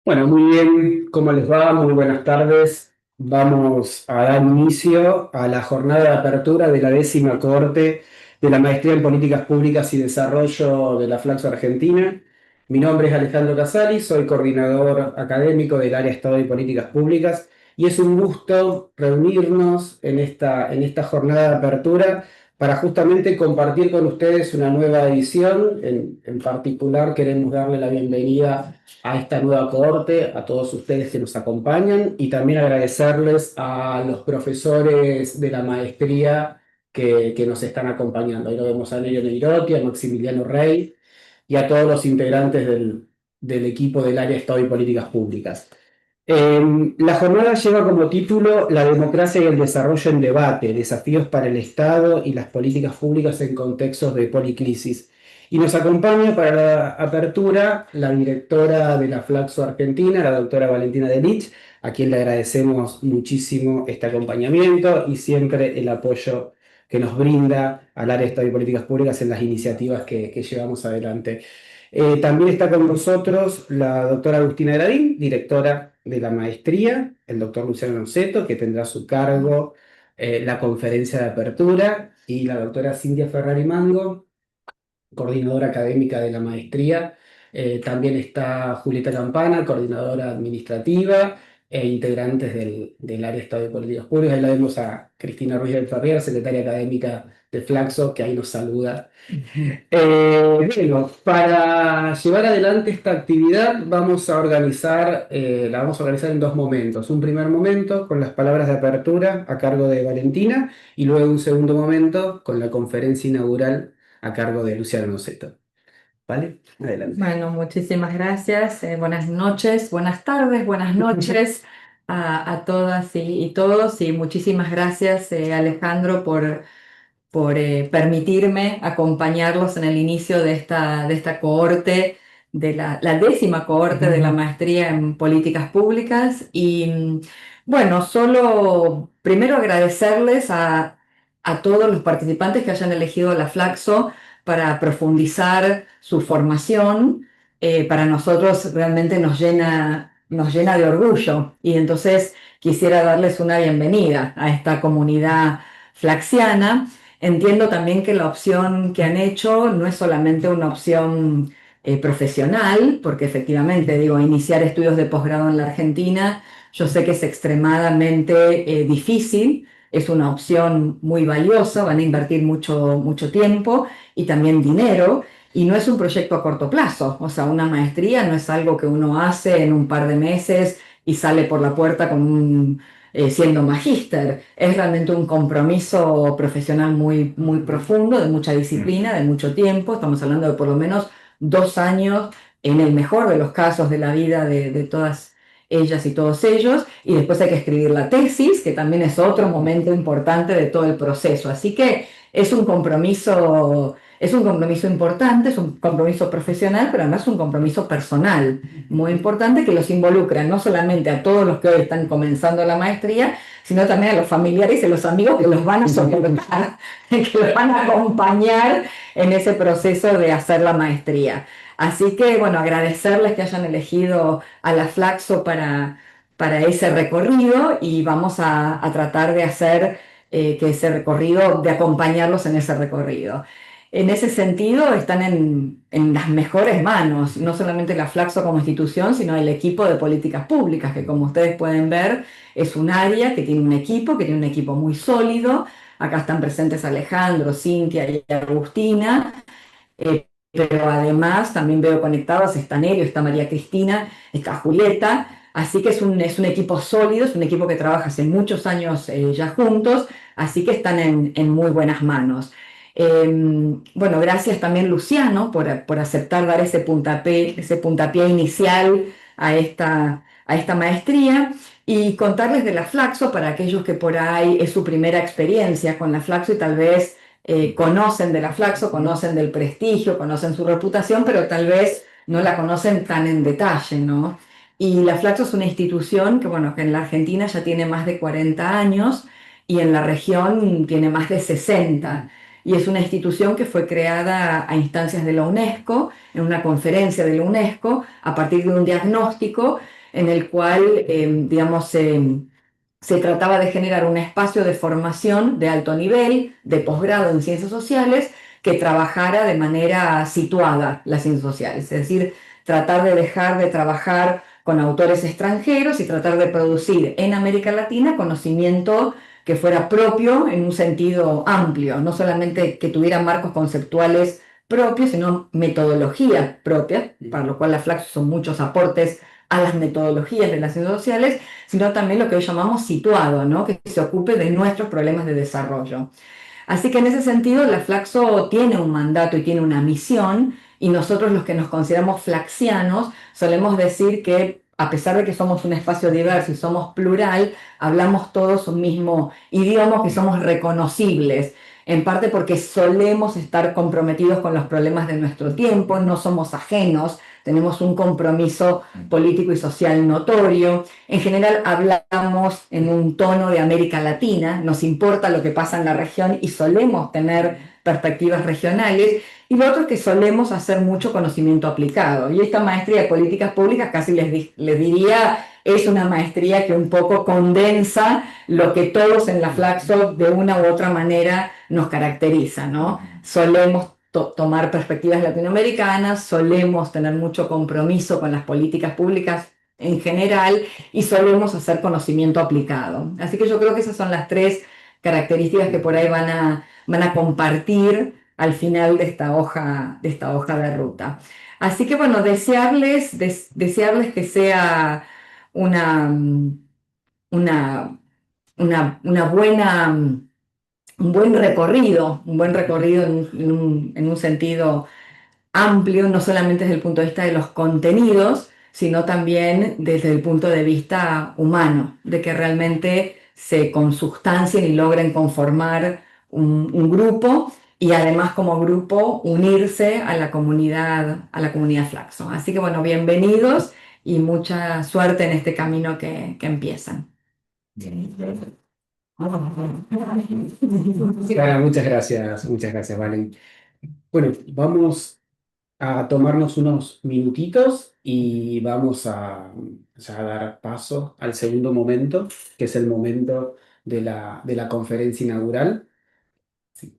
Bueno, muy bien, ¿cómo les va? Muy buenas tardes. Vamos a dar inicio a la jornada de apertura de la 10ª cohorte de la Maestría en Políticas Públicas y Desarrollo de la Flaxo Argentina. Mi nombre es Alejandro Casali, soy coordinador académico del área Estado y Políticas Públicas y es un gusto reunirnos en esta jornada de apertura para justamente compartir con ustedes una nueva edición. En particular, queremos darle la bienvenida a esta nueva cohorte, a todos ustedes que nos acompañan y también agradecerles a los profesores de la maestría que nos están acompañando. Ahí lo vemos a Nelio Neirotti, a Maximiliano Rey y a todos los integrantes del equipo del área Estado y Políticas Públicas. La jornada lleva como título La democracia y el desarrollo en debate, desafíos para el Estado y las políticas públicas en contextos de policrisis. Y nos acompaña para la apertura la directora de la Flaxo Argentina, la doctora Valentina Delich, a quien le agradecemos muchísimo este acompañamiento y siempre el apoyo que nos brinda al área de Estado y Políticas Públicas en las iniciativas que llevamos adelante. También está con nosotros la doctora Agustina Gradín, directora de la maestría, el doctor Luciano Noceto, que tendrá a su cargo la conferencia de apertura, y la doctora Cintia Ferrari Mango, coordinadora académica de la maestría. También está Julieta Campana, coordinadora administrativa e integrantes del área de Estado de Políticas Públicas. Ahí la vemos a Cristina Ruiz del Ferrer, secretaria académica de Flaxo, que ahí nos saluda. Bueno, para llevar adelante esta actividad la vamos a organizar en dos momentos. Un primer momento con las palabras de apertura a cargo de Valentina y luego un segundo momento con la conferencia inaugural a cargo de Luciano Noceto. ¿Vale? Adelante. Bueno, muchísimas gracias. Buenas noches, buenas tardes, buenas noches a todas y todos. Y muchísimas gracias, Alejandro, por permitirme acompañarlos en el inicio de esta cohorte, de la 10ª cohorte de la maestría en políticas públicas. Y bueno, solo primero agradecerles a todos los participantes que hayan elegido la Flaxo para profundizar su formación. Para nosotros realmente nos llena de orgullo, y entonces quisiera darles una bienvenida a esta comunidad flaxiana. Entiendo también que la opción que han hecho no es solamente una opción profesional, porque efectivamente, digo, iniciar estudios de posgrado en la Argentina, yo sé que es extremadamente difícil. Es una opción muy valiosa, van a invertir mucho, mucho tiempo y también dinero, y no es un proyecto a corto plazo. O sea, una maestría no es algo que uno hace en un par de meses y sale por la puerta siendo magíster. Es realmente un compromiso profesional muy, muy profundo, de mucha disciplina, de mucho tiempo. Estamos hablando de por lo menos 2 años, en el mejor de los casos, de la vida de todas ellas y todos ellos, y después hay que escribir la tesis, que también es otro momento importante de todo el proceso. Así que es un compromiso importante, es un compromiso profesional, pero además es un compromiso personal muy importante, que los involucra no solamente a todos los que hoy están comenzando la maestría, sino también a los familiares y los amigos que los van a soportar, que los van a acompañar en ese proceso de hacer la maestría. Así que, bueno, agradecerles que hayan elegido a la Flaxo para ese recorrido, y vamos a tratar de hacer que ese recorrido, de acompañarlos en ese recorrido. En ese sentido, están en las mejores manos, no solamente la Flaxo como institución, sino el equipo de políticas públicas, que, como ustedes pueden ver, es un área que tiene un equipo muy sólido. Acá están presentes Alejandro, Cintia y Agustina, pero además también veo conectados, está Nelio, está María Cristina, está Julieta. Así que es un equipo sólido, es un equipo que trabaja hace muchos años ya juntos, así que están en muy buenas manos. Bueno, gracias también, Luciano, por aceptar dar ese puntapié inicial a esta maestría, y contarles de la Flaxo para aquellos que por ahí es su primera experiencia con la Flaxo y tal vez conocen de la Flaxo, conocen del prestigio, conocen su reputación, pero tal vez no la conocen tan en detalle, ¿no? Y la Flaxo es una institución que, bueno, que en la Argentina ya tiene más de 40 años y en la región tiene más de 60. Y es una institución que fue creada a instancias de la UNESCO, en una conferencia de la UNESCO, a partir de un diagnóstico en el cual, digamos, se trataba de generar un espacio de formación de alto nivel, de posgrado en ciencias sociales, que trabajara de manera situada las ciencias sociales, es decir, tratar de dejar de trabajar con autores extranjeros y tratar de producir en América Latina conocimiento que fuera propio en un sentido amplio, no solamente que tuviera marcos conceptuales propios, sino metodologías propias, para lo cual la Flaxo son muchos aportes a las metodologías de las ciencias sociales, sino también lo que hoy llamamos situado, ¿no? Que se ocupe de nuestros problemas de desarrollo. Así que en ese sentido, la Flaxo tiene un mandato y tiene una misión, y nosotros los que nos consideramos flaxianos solemos decir que a pesar de que somos un espacio diverso y somos plural, hablamos todos un mismo idioma, que somos reconocibles, en parte porque solemos estar comprometidos con los problemas de nuestro tiempo, no somos ajenos, tenemos un compromiso político y social notorio. En general hablamos en un tono de América Latina, nos importa lo que pasa en la región y solemos tener perspectivas regionales, y lo otro es que solemos hacer mucho conocimiento aplicado. Y esta maestría de políticas públicas casi les diría, es una maestría que un poco condensa lo que todos en la Flaxo de una u otra manera nos caracteriza, ¿no? Solemos tomar perspectivas latinoamericanas, solemos tener mucho compromiso con las políticas públicas en general y solemos hacer conocimiento aplicado. Así que yo creo que esas son las tres características que por ahí van a compartir al final de esta hoja de ruta. Así que bueno, desearles que sea una, una, una buena, un buen recorrido en un sentido amplio, no solamente desde el punto de vista de los contenidos, sino también desde el punto de vista humano, de que realmente se consubstancien y logren conformar un grupo, y además como grupo unirse a la comunidad Flaxo. Así que bueno, bienvenidos y mucha suerte en este camino que empiezan. Clara, muchas gracias, Valen. Bueno, vamos a tomarnos unos minutitos y vamos a ya dar paso al segundo momento, que es el momento de la conferencia inaugural. Sí.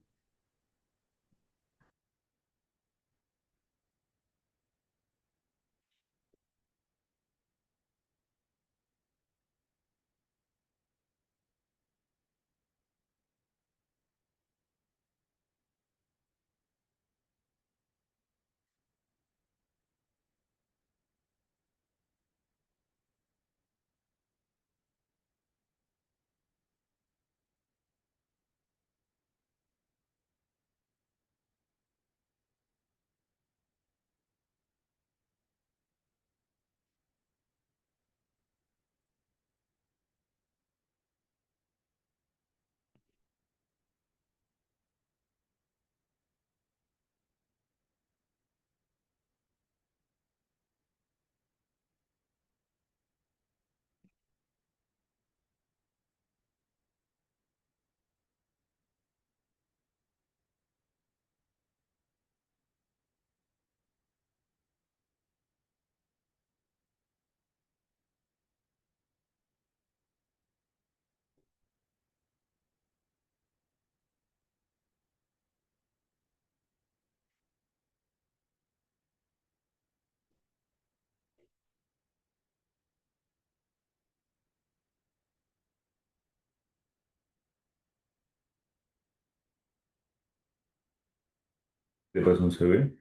¿Te paso un CV?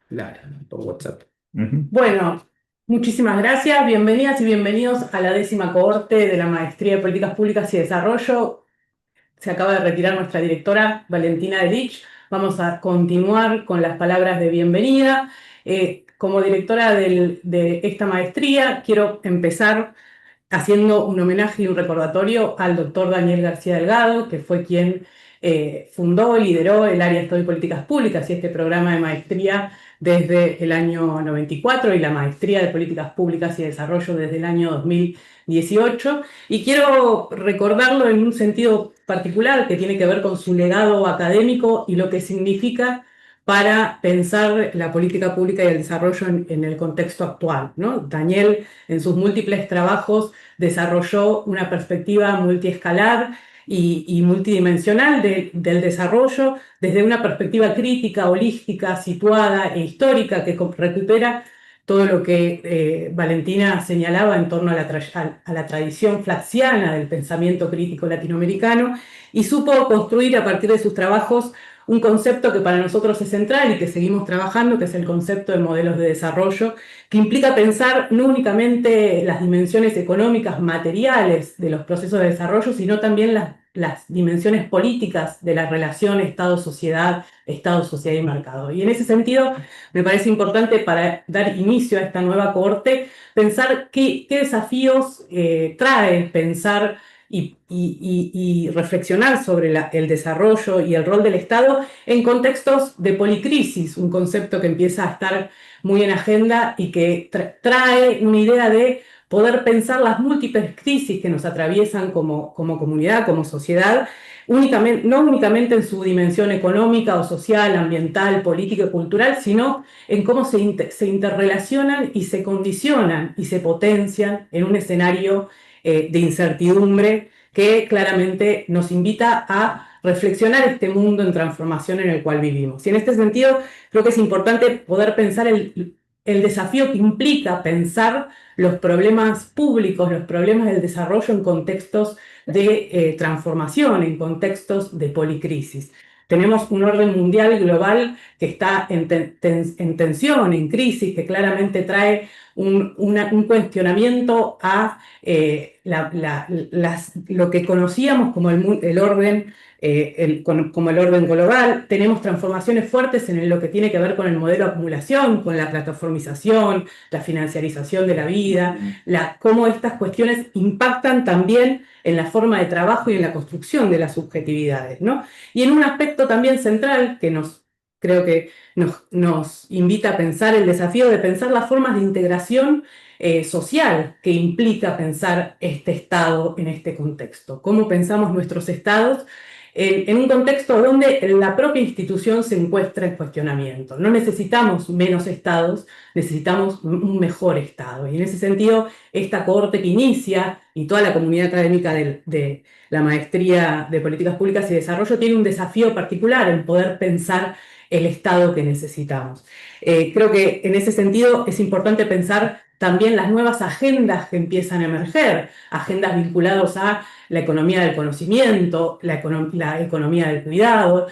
Claro, por WhatsApp. Bueno, muchísimas gracias, bienvenidas y bienvenidos a la 10ª cohorte de la Maestría de Políticas Públicas y Desarrollo. Se acaba de retirar nuestra directora, Valentina Delich. Vamos a continuar con las palabras de bienvenida. Como directora de esta maestría, quiero empezar haciendo un homenaje y un recordatorio al doctor Daniel García Delgado, que fue quien fundó y lideró el área de Estudio y Políticas Públicas y este programa de maestría desde el año 94 y la maestría de Políticas Públicas y Desarrollo desde el año 2018. Y quiero recordarlo en un sentido particular que tiene que ver con su legado académico y lo que significa para pensar la política pública y el desarrollo en el contexto actual, ¿no? Daniel, en sus múltiples trabajos, desarrolló una perspectiva multiescalar y multidimensional del desarrollo desde una perspectiva crítica, holística, situada e histórica que recupera todo lo que Valentina señalaba en torno a la tradición flaxiana del pensamiento crítico latinoamericano y supo construir a partir de sus trabajos un concepto que para nosotros es central y que seguimos trabajando, que es el concepto de modelos de desarrollo, que implica pensar no únicamente las dimensiones económicas, materiales de los procesos de desarrollo, sino también las dimensiones políticas de la relación Estado-sociedad, Estado-sociedad y mercado. Y en ese sentido, me parece importante para dar inicio a esta nueva cohorte, pensar qué desafíos trae pensar y reflexionar sobre el desarrollo y el rol del Estado en contextos de policrisis, un concepto que empieza a estar muy en agenda y que trae una idea de poder pensar las múltiples crisis que nos atraviesan como comunidad, como sociedad, no únicamente en su dimensión económica o social, ambiental, política y cultural, sino en cómo se interrelacionan y se condicionan y se potencian en un escenario de incertidumbre que claramente nos invita a reflexionar este mundo en transformación en el cual vivimos. Y en este sentido, creo que es importante poder pensar el desafío que implica pensar los problemas públicos, los problemas del desarrollo en contextos de transformación, en contextos de policrisis. Tenemos un orden mundial global que está en tensión, en crisis, que claramente trae un cuestionamiento a lo que conocíamos como el orden, como el orden global. Tenemos transformaciones fuertes en lo que tiene que ver con el modelo de acumulación, con la plataformización, la financiarización de la vida, cómo estas cuestiones impactan también en la forma de trabajo y en la construcción de las subjetividades, ¿no? Y en un aspecto también central que creo que nos invita a pensar el desafío de pensar las formas de integración social que implica pensar este Estado en este contexto. Cómo pensamos nuestros Estados en un contexto donde la propia institución se encuentra en cuestionamiento. No necesitamos menos Estados, necesitamos un mejor Estado. Y en ese sentido, esta cohorte que inicia y toda la comunidad académica de la Maestría de Políticas Públicas y Desarrollo tiene un desafío particular en poder pensar el Estado que necesitamos. Creo que en ese sentido es importante pensar también las nuevas agendas que empiezan a emerger, agendas vinculadas a la economía del conocimiento, la economía del cuidado,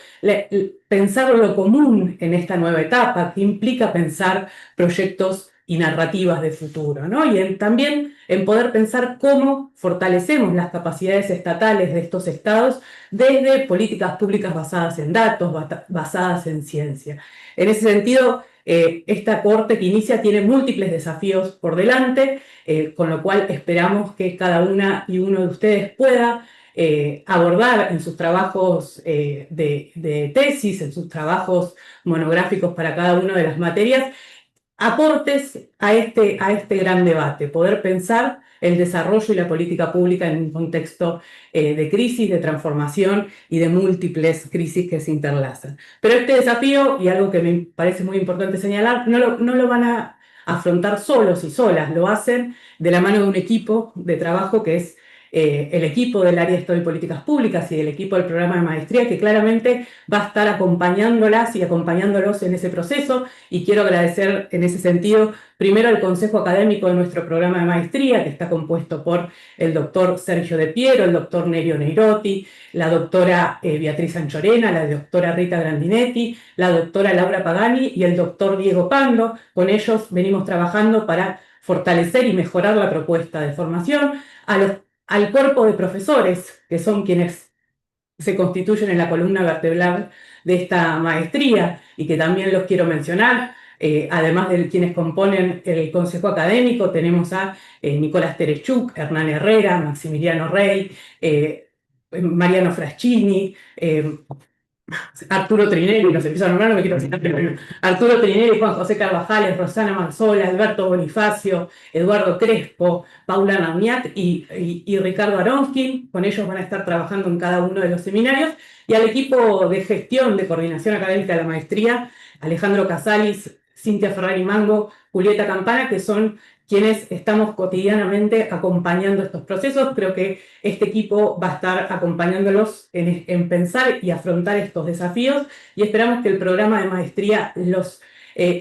pensar lo común en esta nueva etapa, que implica pensar proyectos y narrativas de futuro, ¿no? Y también en poder pensar cómo fortalecemos las capacidades estatales de estos estados desde políticas públicas basadas en datos, basadas en ciencia. En ese sentido, esta cohorte que inicia tiene múltiples desafíos por delante, con lo cual esperamos que cada una y uno de ustedes pueda abordar en sus trabajos de tesis, en sus trabajos monográficos para cada una de las materias, aportes a este gran debate, poder pensar el desarrollo y la política pública en un contexto de crisis, de transformación y de múltiples crisis que se interlazan. Pero este desafío, y algo que me parece muy importante señalar, no lo van a afrontar solos y solas, lo hacen de la mano de un equipo de trabajo que es el equipo del área de Estado y Políticas Públicas y el equipo del programa de maestría, que claramente va a estar acompañándolas y acompañándolos en ese proceso. Y quiero agradecer en ese sentido primero al Consejo Académico de nuestro programa de maestría, que está compuesto por el doctor Sergio De Piero, el doctor Nerio Neirotti, la doctora Beatriz Anchorena, la doctora Rita Grandinetti, la doctora Laura Pagani y el doctor Diego Pando. Con ellos venimos trabajando para fortalecer y mejorar la propuesta de formación, al cuerpo de profesores, que son quienes se constituyen en la columna vertebral de esta maestría y que también los quiero mencionar. Además de quienes componen el Consejo Académico, tenemos a Nicolás Terechuk, Hernán Herrera, Maximiliano Rey, Mariano Fraschini, Arturo Trinelli, los empiezo a nombrar, no me quiero citar, pero Arturo Trinelli, Juan José Carvajales, Rosana Manzola, Alberto Bonifacio, Eduardo Crespo, Paula Namiat y Ricardo Aronskin. Con ellos van a estar trabajando en cada uno de los seminarios. Y al equipo de gestión de coordinación académica de la maestría, Alejandro Casalis, Cintia Ferrari Mango, Julieta Campana, que son quienes estamos cotidianamente acompañando estos procesos. Creo que este equipo va a estar acompañándolos en pensar y afrontar estos desafíos y esperamos que el programa de maestría los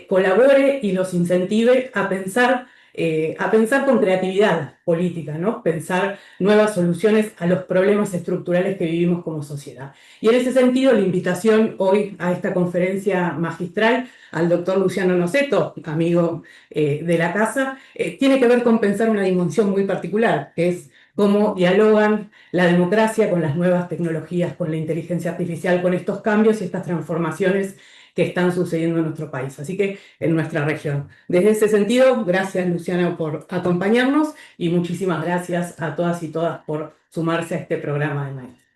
colabore y los incentive a pensar con creatividad política, ¿no? Pensar nuevas soluciones a los problemas estructurales que vivimos como sociedad. Y en ese sentido, la invitación hoy a esta conferencia magistral al doctor Luciano Noceto, amigo de la casa, tiene que ver con pensar una dimensión muy particular, que es cómo dialogan la democracia con las nuevas tecnologías, con la inteligencia artificial, con estos cambios y estas transformaciones que están sucediendo en nuestro país, así que en nuestra región. Desde ese sentido, gracias Luciana por acompañarnos y muchísimas gracias a todas y todas por sumarse a este programa de maestría.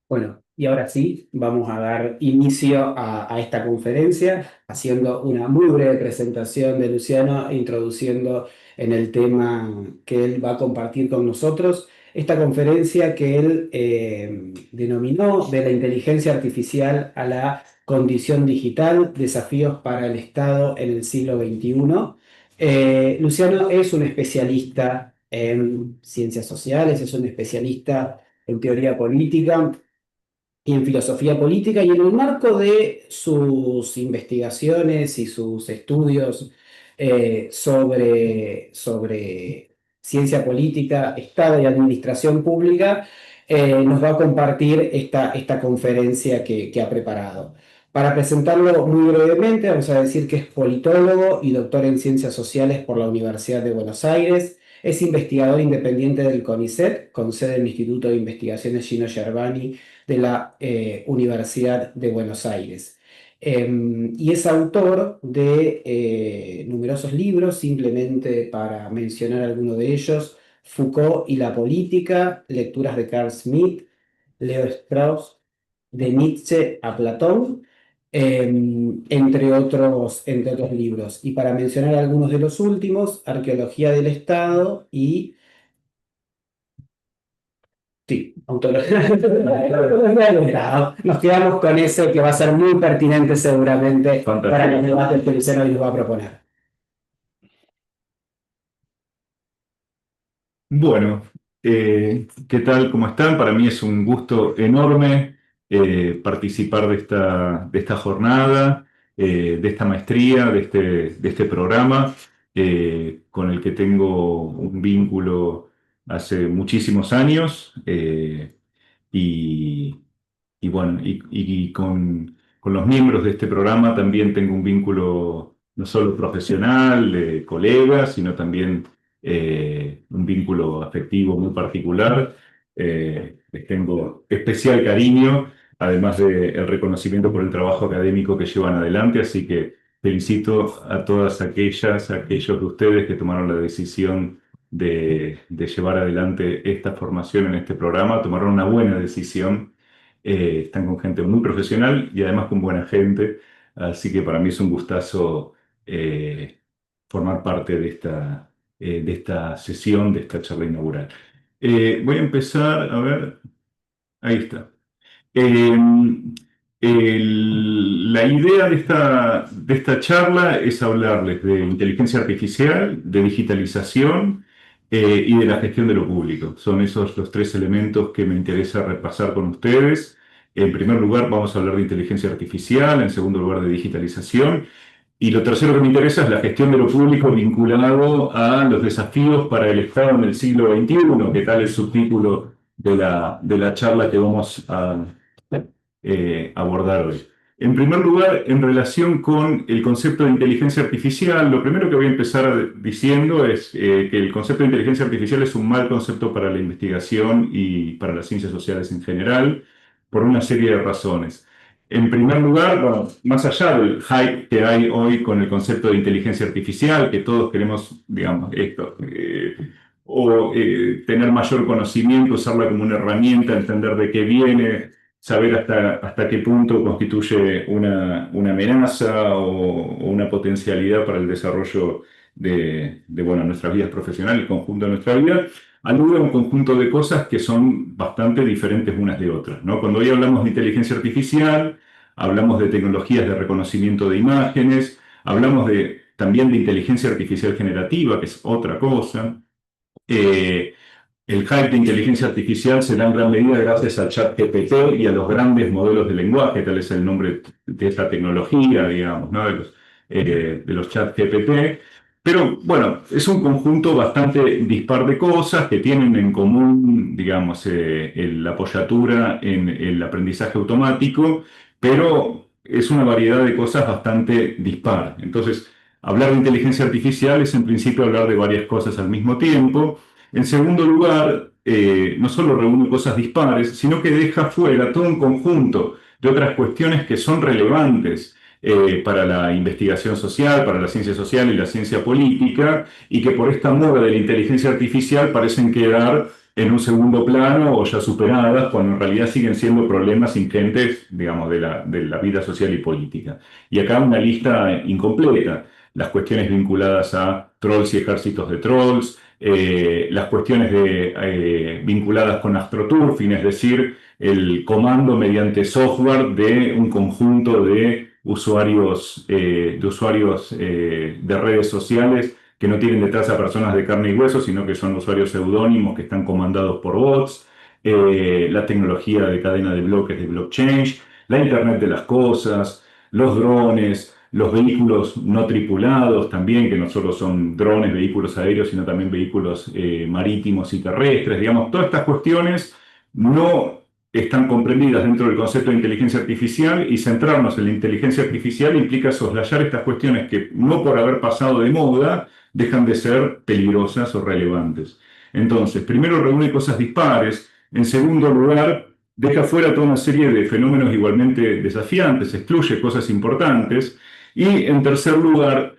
Bueno, y ahora sí, vamos a dar inicio a esta conferencia, haciendo una muy breve presentación de Luciano, introduciendo en el tema que él va a compartir con nosotros. Esta conferencia que él denominó de la inteligencia artificial a la condición digital, desafíos para el Estado en el siglo XXI. Luciano es un especialista en ciencias sociales, es un especialista en teoría política y en filosofía política, y en el marco de sus investigaciones y sus estudios sobre ciencia política, Estado y administración pública, nos va a compartir esta conferencia que ha preparado. Para presentarlo muy brevemente, vamos a decir que es politólogo y doctor en ciencias sociales por la Universidad de Buenos Aires. Es investigador independiente del CONICET, con sede en el Instituto de Investigaciones Gino Gervani de la Universidad de Buenos Aires. Y es autor de numerosos libros, simplemente para mencionar alguno de ellos: Foucault y la política, lecturas de Carl Schmitt, Leo Strauss, de Nietzsche a Platón, entre otros libros. Y para mencionar algunos de los últimos: Arqueología del Estado y... Sí, autología. Nos quedamos con eso, que va a ser muy pertinente seguramente para los debates que Luciano hoy nos va a proponer. Bueno, ¿qué tal? ¿Cómo están? Para mí es un gusto enorme participar de esta jornada, de esta maestría, de este programa, con el que tengo un vínculo hace muchísimos años. Y, y bueno, con los miembros de este programa también tengo un vínculo no solo profesional, de colegas, sino también un vínculo afectivo muy particular. Les tengo especial cariño, además del reconocimiento por el trabajo académico que llevan adelante, así que felicito a todas aquellas, a aquellos de ustedes que tomaron la decisión de llevar adelante esta formación en este programa, tomaron una buena decisión. Están con gente muy profesional y además con buena gente, así que para mí es un gustazo formar parte de esta sesión, de esta charla inaugural. Voy a empezar, a ver, ahí está. Eh, la idea de esta charla es hablarles de inteligencia artificial, de digitalización y de la gestión de lo público. Son esos los tres elementos que me interesa repasar con ustedes. En primer lugar, vamos a hablar de inteligencia artificial, en segundo lugar, de digitalización. Y lo tercero que me interesa es la gestión de lo público vinculado a los desafíos para el Estado en el siglo XXI, que tal es el subtítulo de la charla que vamos a abordar hoy. En primer lugar, en relación con el concepto de inteligencia artificial, lo primero que voy a empezar diciendo es que el concepto de inteligencia artificial es un mal concepto para la investigación y para las ciencias sociales en general, por una serie de razones. En primer lugar, bueno, más allá del hype que hay hoy con el concepto de inteligencia artificial, que todos queremos, digamos, esto, tener mayor conocimiento, usarla como una herramienta, entender de qué viene, saber hasta qué punto constituye una amenaza o una potencialidad para el desarrollo bueno, nuestras vidas profesionales, el conjunto de nuestra vida, alude a un conjunto de cosas que son bastante diferentes unas de otras, ¿no? Cuando hoy hablamos de inteligencia artificial, hablamos de tecnologías de reconocimiento de imágenes, hablamos también de inteligencia artificial generativa, que es otra cosa. El hype de inteligencia artificial se da en gran medida gracias al ChatGPT y a los grandes modelos de lenguaje, tal es el nombre de esta tecnología, digamos, ¿no? de los ChatGPT. Pero bueno, es un conjunto bastante dispar de cosas que tienen en común, digamos, la apoyatura en el aprendizaje automático, pero es una variedad de cosas bastante dispar. Entonces, hablar de inteligencia artificial es en principio hablar de varias cosas al mismo tiempo. En segundo lugar, no solo reúne cosas dispares, sino que deja fuera todo un conjunto de otras cuestiones que son relevantes para la investigación social, para la ciencia social y la ciencia política, y que por esta moda de la inteligencia artificial parecen quedar en un segundo plano o ya superadas, cuando en realidad siguen siendo problemas ingentes, digamos, de la vida social y política. Y acá una lista incompleta. Las cuestiones vinculadas a trolls y ejércitos de trolls, las cuestiones vinculadas con astroturfing, es decir, el comando mediante software de un conjunto de usuarios de redes sociales que no tienen detrás a personas de carne y hueso, sino que son usuarios seudónimos que están comandados por bots, la tecnología de cadena de bloques de blockchain, la Internet de las cosas, los drones, los vehículos no tripulados también, que no solo son drones, vehículos aéreos, sino también vehículos marítimos y terrestres. Digamos, todas estas cuestiones no están comprendidas dentro del concepto de inteligencia artificial, y centrarnos en la inteligencia artificial implica soslayar estas cuestiones que, no por haber pasado de moda, dejan de ser peligrosas o relevantes. Entonces, primero reúne cosas dispares. En segundo lugar, deja fuera toda una serie de fenómenos igualmente desafiantes, excluye cosas importantes. Y en tercer lugar,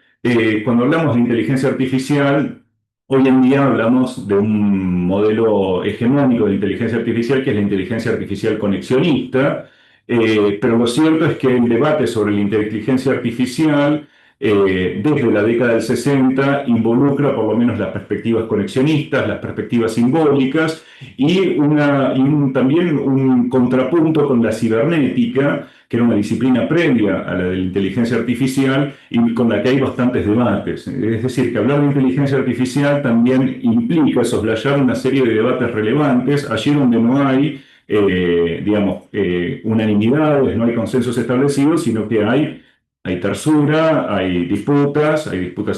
cuando hablamos de inteligencia artificial, hoy en día hablamos de un modelo hegemónico de inteligencia artificial, que es la inteligencia artificial conexionista, pero lo cierto es que el debate sobre la inteligencia artificial desde la década del 60 involucra por lo menos las perspectivas conexionistas, las perspectivas simbólicas y también un contrapunto con la cibernética, que era una disciplina previa a la de la inteligencia artificial y con la que hay bastantes debates. Es decir, que hablar de inteligencia artificial también implica soslayar una serie de debates relevantes, allí donde no hay, unanimidades, no hay consensos establecidos, sino que hay tersura, hay disputas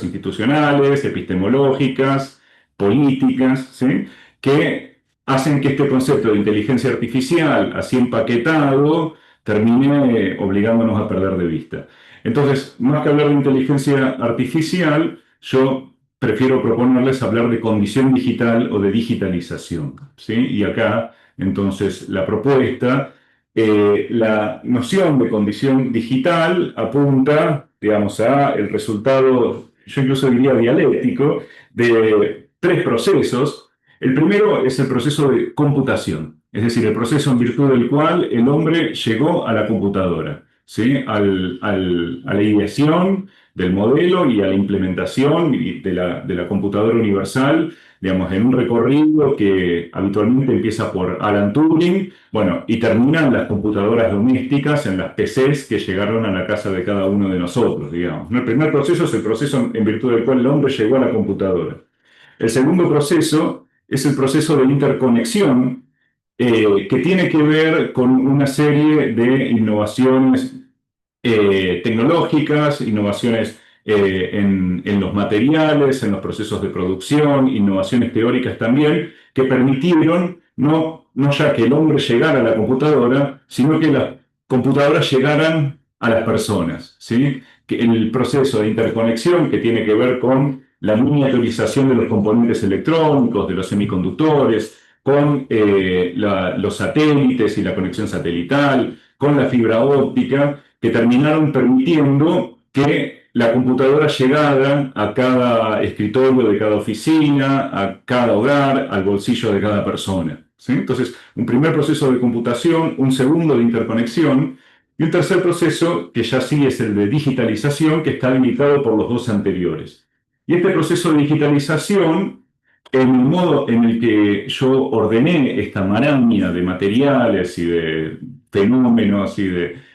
institucionales, epistemológicas, políticas, ¿sí? Que hacen que este concepto de inteligencia artificial, así empaquetado, termine obligándonos a perder de vista. Entonces, más que hablar de inteligencia artificial, yo prefiero proponerles hablar de condición digital o de digitalización, ¿sí? Y acá, entonces, la propuesta, la noción de condición digital apunta, digamos, a el resultado, yo incluso diría dialéctico, de tres procesos. El primero es el proceso de computación, es decir, el proceso en virtud del cual el hombre llegó a la computadora, ¿sí? A la ideación del modelo y a la implementación de la computadora universal, digamos, en un recorrido que habitualmente empieza por Alan Turing, bueno, y termina en las computadoras domésticas, en las PCs que llegaron a la casa de cada uno de nosotros, digamos. El primer proceso es el proceso en virtud del cual el hombre llegó a la computadora. El segundo proceso es el proceso de interconexión, que tiene que ver con una serie de innovaciones tecnológicas, innovaciones en los materiales, en los procesos de producción, innovaciones teóricas también, que permitieron no ya que el hombre llegara a la computadora, sino que las computadoras llegaran a las personas, ¿sí? Que en el proceso de interconexión, que tiene que ver con la miniaturización de los componentes electrónicos, de los semiconductores, con los satélites y la conexión satelital, con la fibra óptica, que terminaron permitiendo que la computadora llegada a cada escritorio de cada oficina, a cada hogar, al bolsillo de cada persona, ¿sí? Entonces, un primer proceso de computación, un segundo de interconexión y un tercer proceso que ya sí es el de digitalización, que está limitado por los dos anteriores. Y este proceso de digitalización, en el modo en el que yo ordené esta maraña de materiales y de fenómenos y de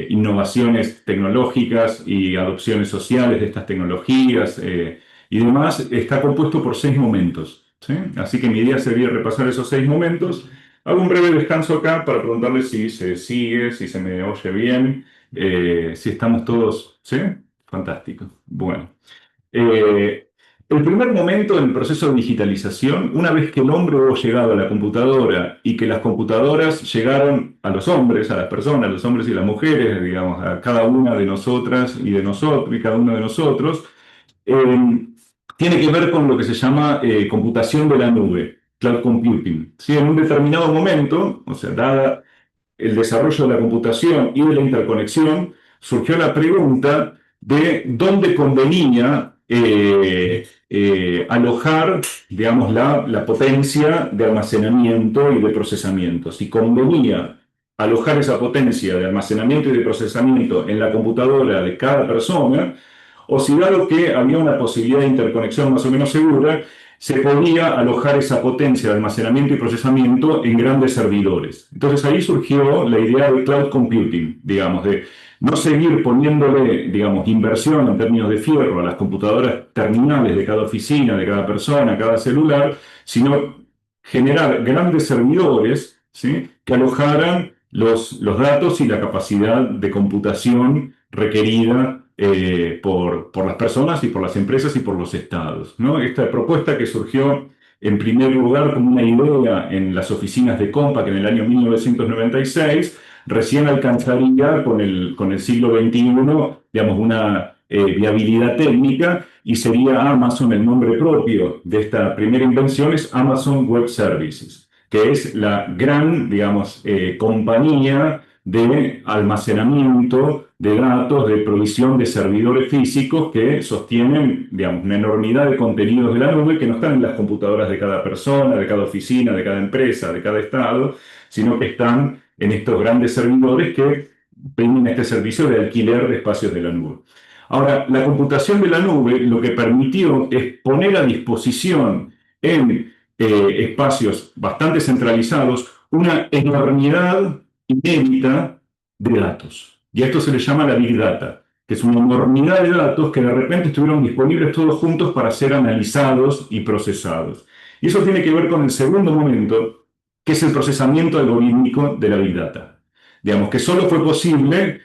innovaciones tecnológicas y adopciones sociales de estas tecnologías y demás, está compuesto por 6 momentos, ¿sí? Así que mi idea sería repasar esos 6 momentos. Hago un breve descanso acá para preguntarle si se sigue, si se me oye bien, si estamos todos, ¿sí? Fantástico. Bueno. El primer momento en el proceso de digitalización, una vez que el hombre hubo llegado a la computadora y que las computadoras llegaron a los hombres, a las personas, a los hombres y las mujeres, digamos, a cada una de nosotras y de nosotros y cada uno de nosotros, tiene que ver con lo que se llama computación de la nube, cloud computing. ¿Sí? En un determinado momento, o sea, dada el desarrollo de la computación y de la interconexión, surgió la pregunta de dónde convenía alojar, digamos, la potencia de almacenamiento y de procesamiento. Si convenía alojar esa potencia de almacenamiento y de procesamiento en la computadora de cada persona, o si dado que había una posibilidad de interconexión más o menos segura, se podía alojar esa potencia de almacenamiento y procesamiento en grandes servidores. Entonces ahí surgió la idea de cloud computing, digamos, de no seguir poniéndole, digamos, inversión en términos de fierro a las computadoras terminales de cada oficina, de cada persona, cada celular, sino generar grandes servidores, ¿sí?, que alojaran los datos y la capacidad de computación requerida por las personas y por las empresas y por los estados, ¿no? Esta propuesta que surgió en primer lugar como una idea en las oficinas de Compaq en el año 1996, recién alcanzaría con el siglo XXI, digamos, una viabilidad técnica, y sería Amazon el nombre propio de esta primera invención, es Amazon Web Services, que es la gran, digamos, compañía de almacenamiento de datos, de provisión de servidores físicos que sostienen, digamos, una enormidad de contenidos de la nube que no están en las computadoras de cada persona, de cada oficina, de cada empresa, de cada estado, sino que están en estos grandes servidores que brindan este servicio de alquiler de espacios de la nube. Ahora, la computación de la nube lo que permitió es poner a disposición en espacios bastante centralizados una enormidad inédita de datos. Y a esto se le llama la Big Data, que es una enormidad de datos que de repente estuvieron disponibles todos juntos para ser analizados y procesados. Y eso tiene que ver con el segundo momento, que es el procesamiento algorítmico de la Big Data. Digamos que solo fue posible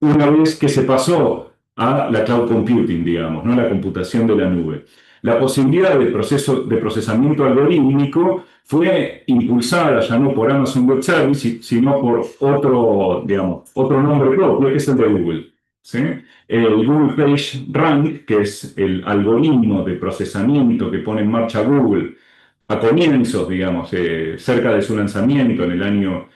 una vez que se pasó a la cloud computing, digamos, ¿no?, la computación de la nube. La posibilidad de procesamiento algorítmico fue impulsada ya no por Amazon Web Services, sino por otro nombre propio, que es el de Google, ¿sí? El Google PageRank, que es el algoritmo de procesamiento que pone en marcha Google a comienzos, digamos, cerca de su lanzamiento en el año,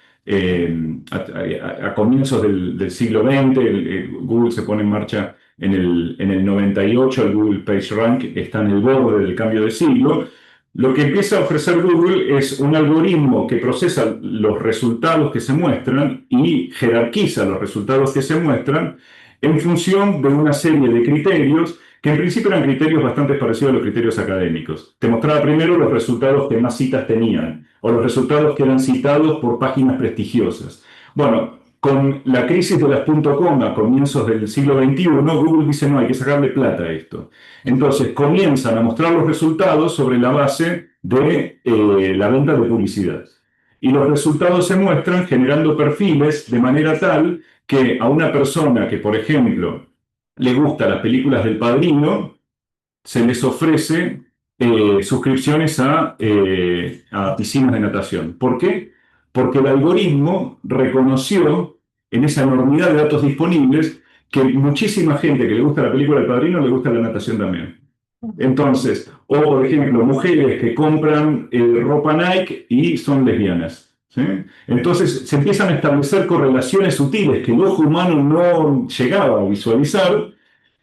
a comienzos del siglo XX, Google se pone en marcha en el 98, el Google PageRank está en el borde del cambio de siglo. Lo que empieza a ofrecer Google es un algoritmo que procesa los resultados que se muestran y jerarquiza los resultados que se muestran en función de una serie de criterios que en principio eran criterios bastante parecidos a los criterios académicos. Te mostraba primero los resultados que más citas tenían, o los resultados que eran citados por páginas prestigiosas. Bueno, con la crisis de las .com a comienzos del siglo XXI, Google dice, no, hay que sacarle plata a esto. Entonces comienzan a mostrar los resultados sobre la base de la venta de publicidad. Y los resultados se muestran generando perfiles de manera tal que a una persona que, por ejemplo, le gustan las películas del Padrino, se les ofrece suscripciones a piscinas de natación. ¿Por qué? Porque el algoritmo reconoció en esa enormidad de datos disponibles que muchísima gente que le gusta la película del Padrino le gusta la natación también. Entonces, o por ejemplo, mujeres que compran ropa Nike y son lesbianas. ¿sí? Entonces se empiezan a establecer correlaciones sutiles que el ojo humano no llegaba a visualizar,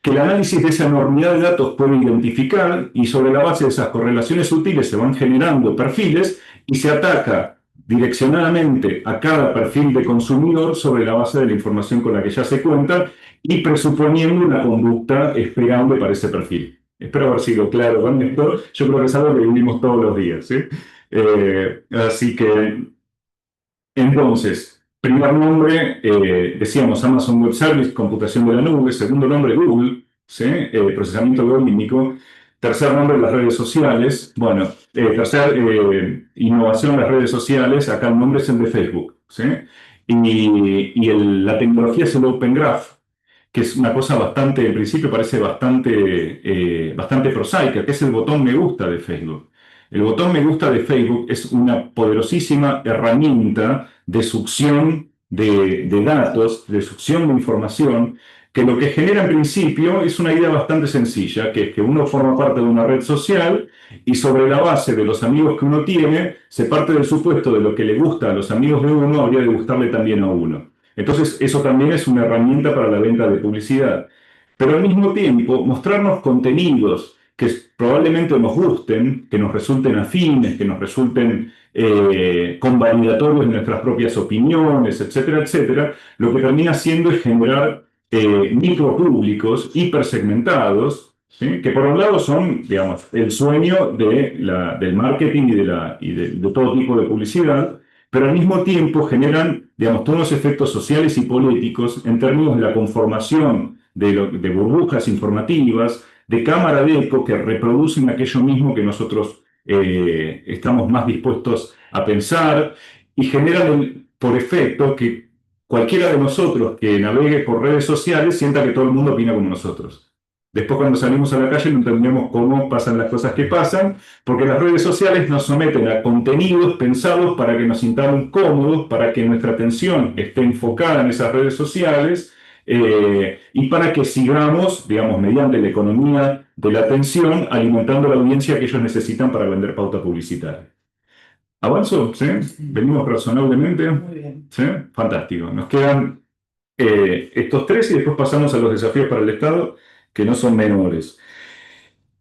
que el análisis de esa enormidad de datos puede identificar, y sobre la base de esas correlaciones sutiles se van generando perfiles y se ataca direccionadamente a cada perfil de consumidor sobre la base de la información con la que ya se cuenta y presuponiendo una conducta esperable para ese perfil. Espero haber sido claro con esto. Yo creo que es algo que vivimos todos los días, ¿sí? Así que, entonces, primer nombre, decíamos Amazon Web Service, computación de la nube. Segundo nombre, Google, ¿sí? Procesamiento algorítmico. Tercer nombre, las redes sociales. Bueno, tercer innovación en las redes sociales. Acá el nombre es el de Facebook, ¿sí? La tecnología es el Open Graph, que es una cosa bastante, en principio parece bastante prosaica, que es el botón me gusta de Facebook. El botón me gusta de Facebook es una poderosísima herramienta de succión de datos, de succión de información, que lo que genera en principio es una idea bastante sencilla, que es que uno forma parte de una red social y sobre la base de los amigos que uno tiene, se parte del supuesto de lo que le gusta a los amigos de uno, habría de gustarle también a uno. Entonces, eso también es una herramienta para la venta de publicidad. Pero al mismo tiempo, mostrarnos contenidos que probablemente nos gusten, que nos resulten afines, que nos resulten convalidatorios de nuestras propias opiniones, etcétera, etcétera, lo que termina haciendo es generar micropúblicos hipersegmentados, ¿sí? Que por un lado son, digamos, el sueño del marketing y de todo tipo de publicidad, pero al mismo tiempo generan, digamos, todos los efectos sociales y políticos en términos de la conformación de burbujas informativas, de cámara de eco que reproducen aquello mismo que nosotros estamos más dispuestos a pensar y generan por efecto que cualquiera de nosotros que navegue por redes sociales sienta que todo el mundo opina como nosotros. Después cuando salimos a la calle no entendemos cómo pasan las cosas que pasan, porque las redes sociales nos someten a contenidos pensados para que nos sintamos cómodos, para que nuestra atención esté enfocada en esas redes sociales y para que sigamos, digamos, mediante la economía de la atención, alimentando la audiencia que ellos necesitan para vender pauta publicitaria. ¿Avanzo? ¿Sí? ¿Venimos razonablemente? Muy bien. ¿Sí? Fantástico. Nos quedan estos tres y después pasamos a los desafíos para el Estado, que no son menores.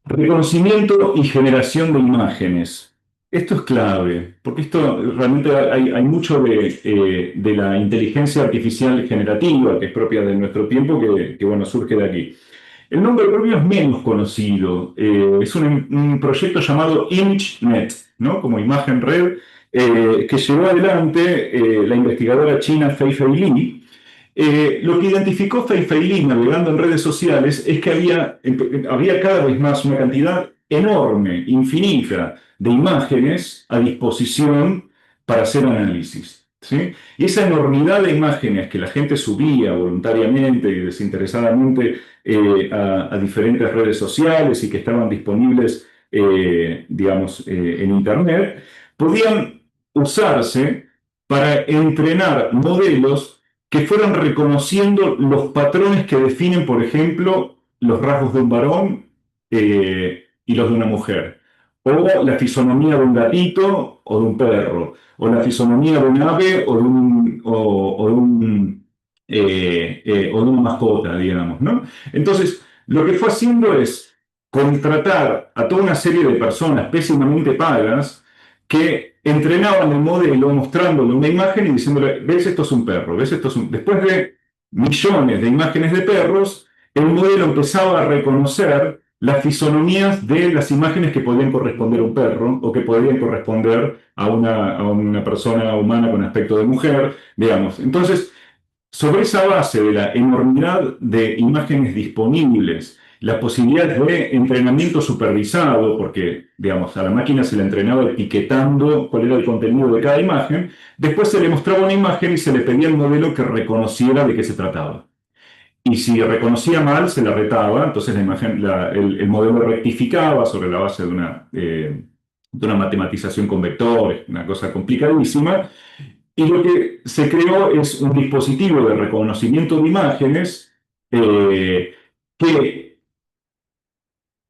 Reconocimiento y generación de imágenes. Esto es clave, porque esto realmente hay mucho de la inteligencia artificial generativa, que es propia de nuestro tiempo, que bueno, surge de aquí. El nombre propio es menos conocido. Es un proyecto llamado ImageNet, ¿no? Como imagen red, que llevó adelante la investigadora china Fei-Fei Li. Lo que identificó Fei-Fei Li navegando en redes sociales es que había cada vez más una cantidad enorme, infinita, de imágenes a disposición para hacer análisis, ¿sí? Y esa enormidad de imágenes que la gente subía voluntariamente y desinteresadamente a diferentes redes sociales y que estaban disponibles, digamos, en Internet, podían usarse para entrenar modelos que fueran reconociendo los patrones que definen, por ejemplo, los rasgos de un varón y los de una mujer, o la fisonomía de un gatito o de un perro, o la fisonomía de un ave o de una mascota, digamos, ¿no? Entonces, lo que fue haciendo es contratar a toda una serie de personas pésimamente pagas que entrenaban el modelo mostrándole una imagen y diciéndole, ves, esto es un perro, ves, esto es un... Después de millones de imágenes de perros, el modelo empezaba a reconocer las fisonomías de las imágenes que podían corresponder a un perro o que podían corresponder a una persona humana con aspecto de mujer, digamos. Entonces, sobre esa base de la enormidad de imágenes disponibles, la posibilidad de entrenamiento supervisado, porque, digamos, a la máquina se le entrenaba etiquetando cuál era el contenido de cada imagen, después se le mostraba una imagen y se le pedía al modelo que reconociera de qué se trataba. Y si reconocía mal, se la retaba, entonces el modelo rectificaba sobre la base de una matematización con vectores, una cosa complicadísima. Y lo que se creó es un dispositivo de reconocimiento de imágenes que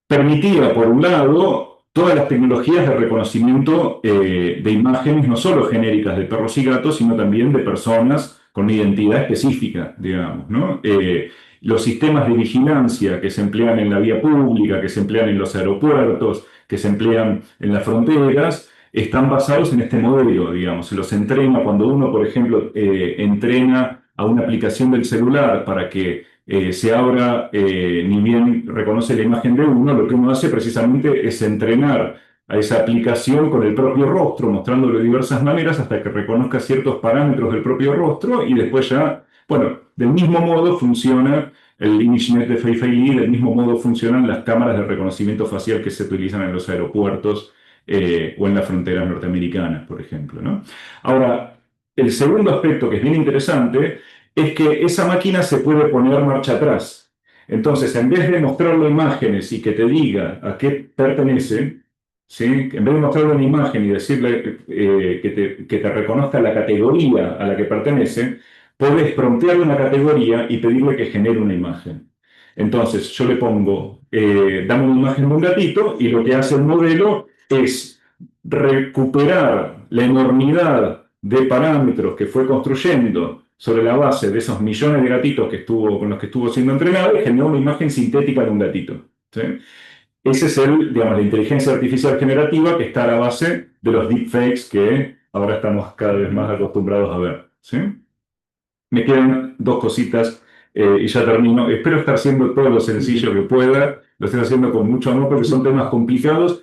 permitía, por un lado, todas las tecnologías de reconocimiento de imágenes, no solo genéricas de perros y gatos, sino también de personas con una identidad específica, digamos, ¿no? Los sistemas de vigilancia que se emplean en la vía pública, que se emplean en los aeropuertos, que se emplean en las fronteras, están basados en este modelo, digamos. Se los entrena cuando uno, por ejemplo, entrena a una aplicación del celular para que se abra, ni bien reconoce la imagen de uno, lo que uno hace precisamente es entrenar a esa aplicación con el propio rostro, mostrándolo de diversas maneras hasta que reconozca ciertos parámetros del propio rostro y después ya, bueno, del mismo modo funciona el ImageNet de Face ID, del mismo modo funcionan las cámaras de reconocimiento facial que se utilizan en los aeropuertos o en las fronteras norteamericanas, por ejemplo, ¿no? Ahora, el segundo aspecto que es bien interesante es que esa máquina se puede poner marcha atrás. Entonces, en vez de mostrarle imágenes y que te diga a qué pertenece, ¿sí? En vez de mostrarle una imagen y decirle que te reconozca la categoría a la que pertenece, podés promptearle una categoría y pedirle que genere una imagen. Entonces, yo le pongo, dame una imagen de un gatito, y lo que hace el modelo es recuperar la enormidad de parámetros que fue construyendo sobre la base de esos millones de gatitos con los que estuvo siendo entrenado y generó una imagen sintética de un gatito, ¿sí? Ese es digamos, la inteligencia artificial generativa que está a la base de los deepfakes que ahora estamos cada vez más acostumbrados a ver, ¿sí? Me quedan dos cositas y ya termino. Espero estar haciendo todo lo sencillo que pueda. Lo estoy haciendo con mucho amor porque son temas complicados,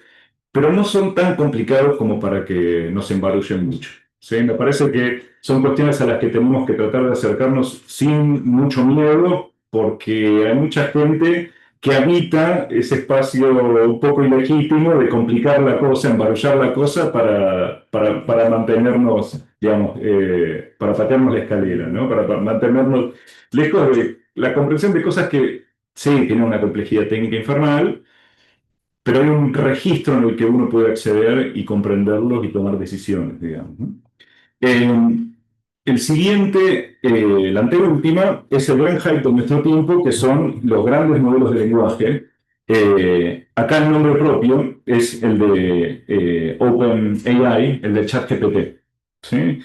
pero no son tan complicados como para que nos embarullen mucho, ¿sí? Me parece que son cuestiones a las que tenemos que tratar de acercarnos sin mucho miedo, porque hay mucha gente que habita ese espacio un poco ilegítimo de complicar la cosa, embarullar la cosa para mantenernos, digamos, para patearnos la escalera, ¿no? Para mantenernos lejos de la comprensión de cosas que sí tienen una complejidad técnica infernal, pero hay un registro en el que uno puede acceder y comprenderlos y tomar decisiones, digamos, ¿no? El siguiente, la anteúltima, es el gran hype de nuestro tiempo, que son los grandes modelos de lenguaje. Acá el nombre propio es el de OpenAI, el de ChatGPT, ¿sí?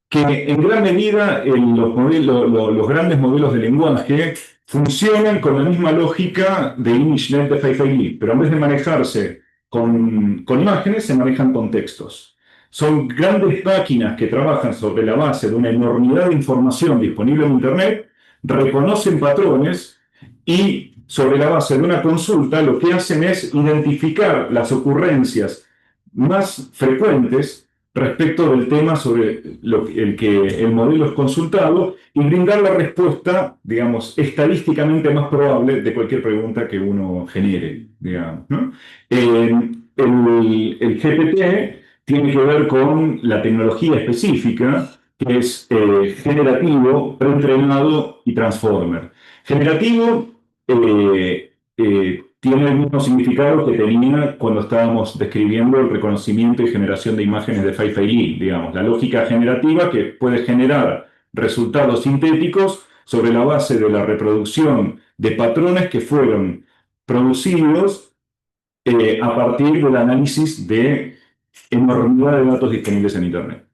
Que en gran medida los grandes modelos de lenguaje funcionan con la misma lógica de ImageNet de Face ID, pero en vez de manejarse con imágenes, se manejan con textos. Son grandes máquinas que trabajan sobre la base de una enormidad de información disponible en Internet, reconocen patrones y sobre la base de una consulta lo que hacen es identificar las ocurrencias más frecuentes respecto del tema sobre el que el modelo es consultado y brindar la respuesta, digamos, estadísticamente más probable de cualquier pregunta que uno genere, digamos, ¿no? El GPT tiene que ver con la tecnología específica, que es generativo, preentrenado y transformer. Generativo tiene el mismo significado que tenía cuando estábamos describiendo el reconocimiento y generación de imágenes de Face ID, digamos, la lógica generativa que puede generar resultados sintéticos sobre la base de la reproducción de patrones que fueron producidos a partir del análisis de enormidad de datos disponibles en Internet.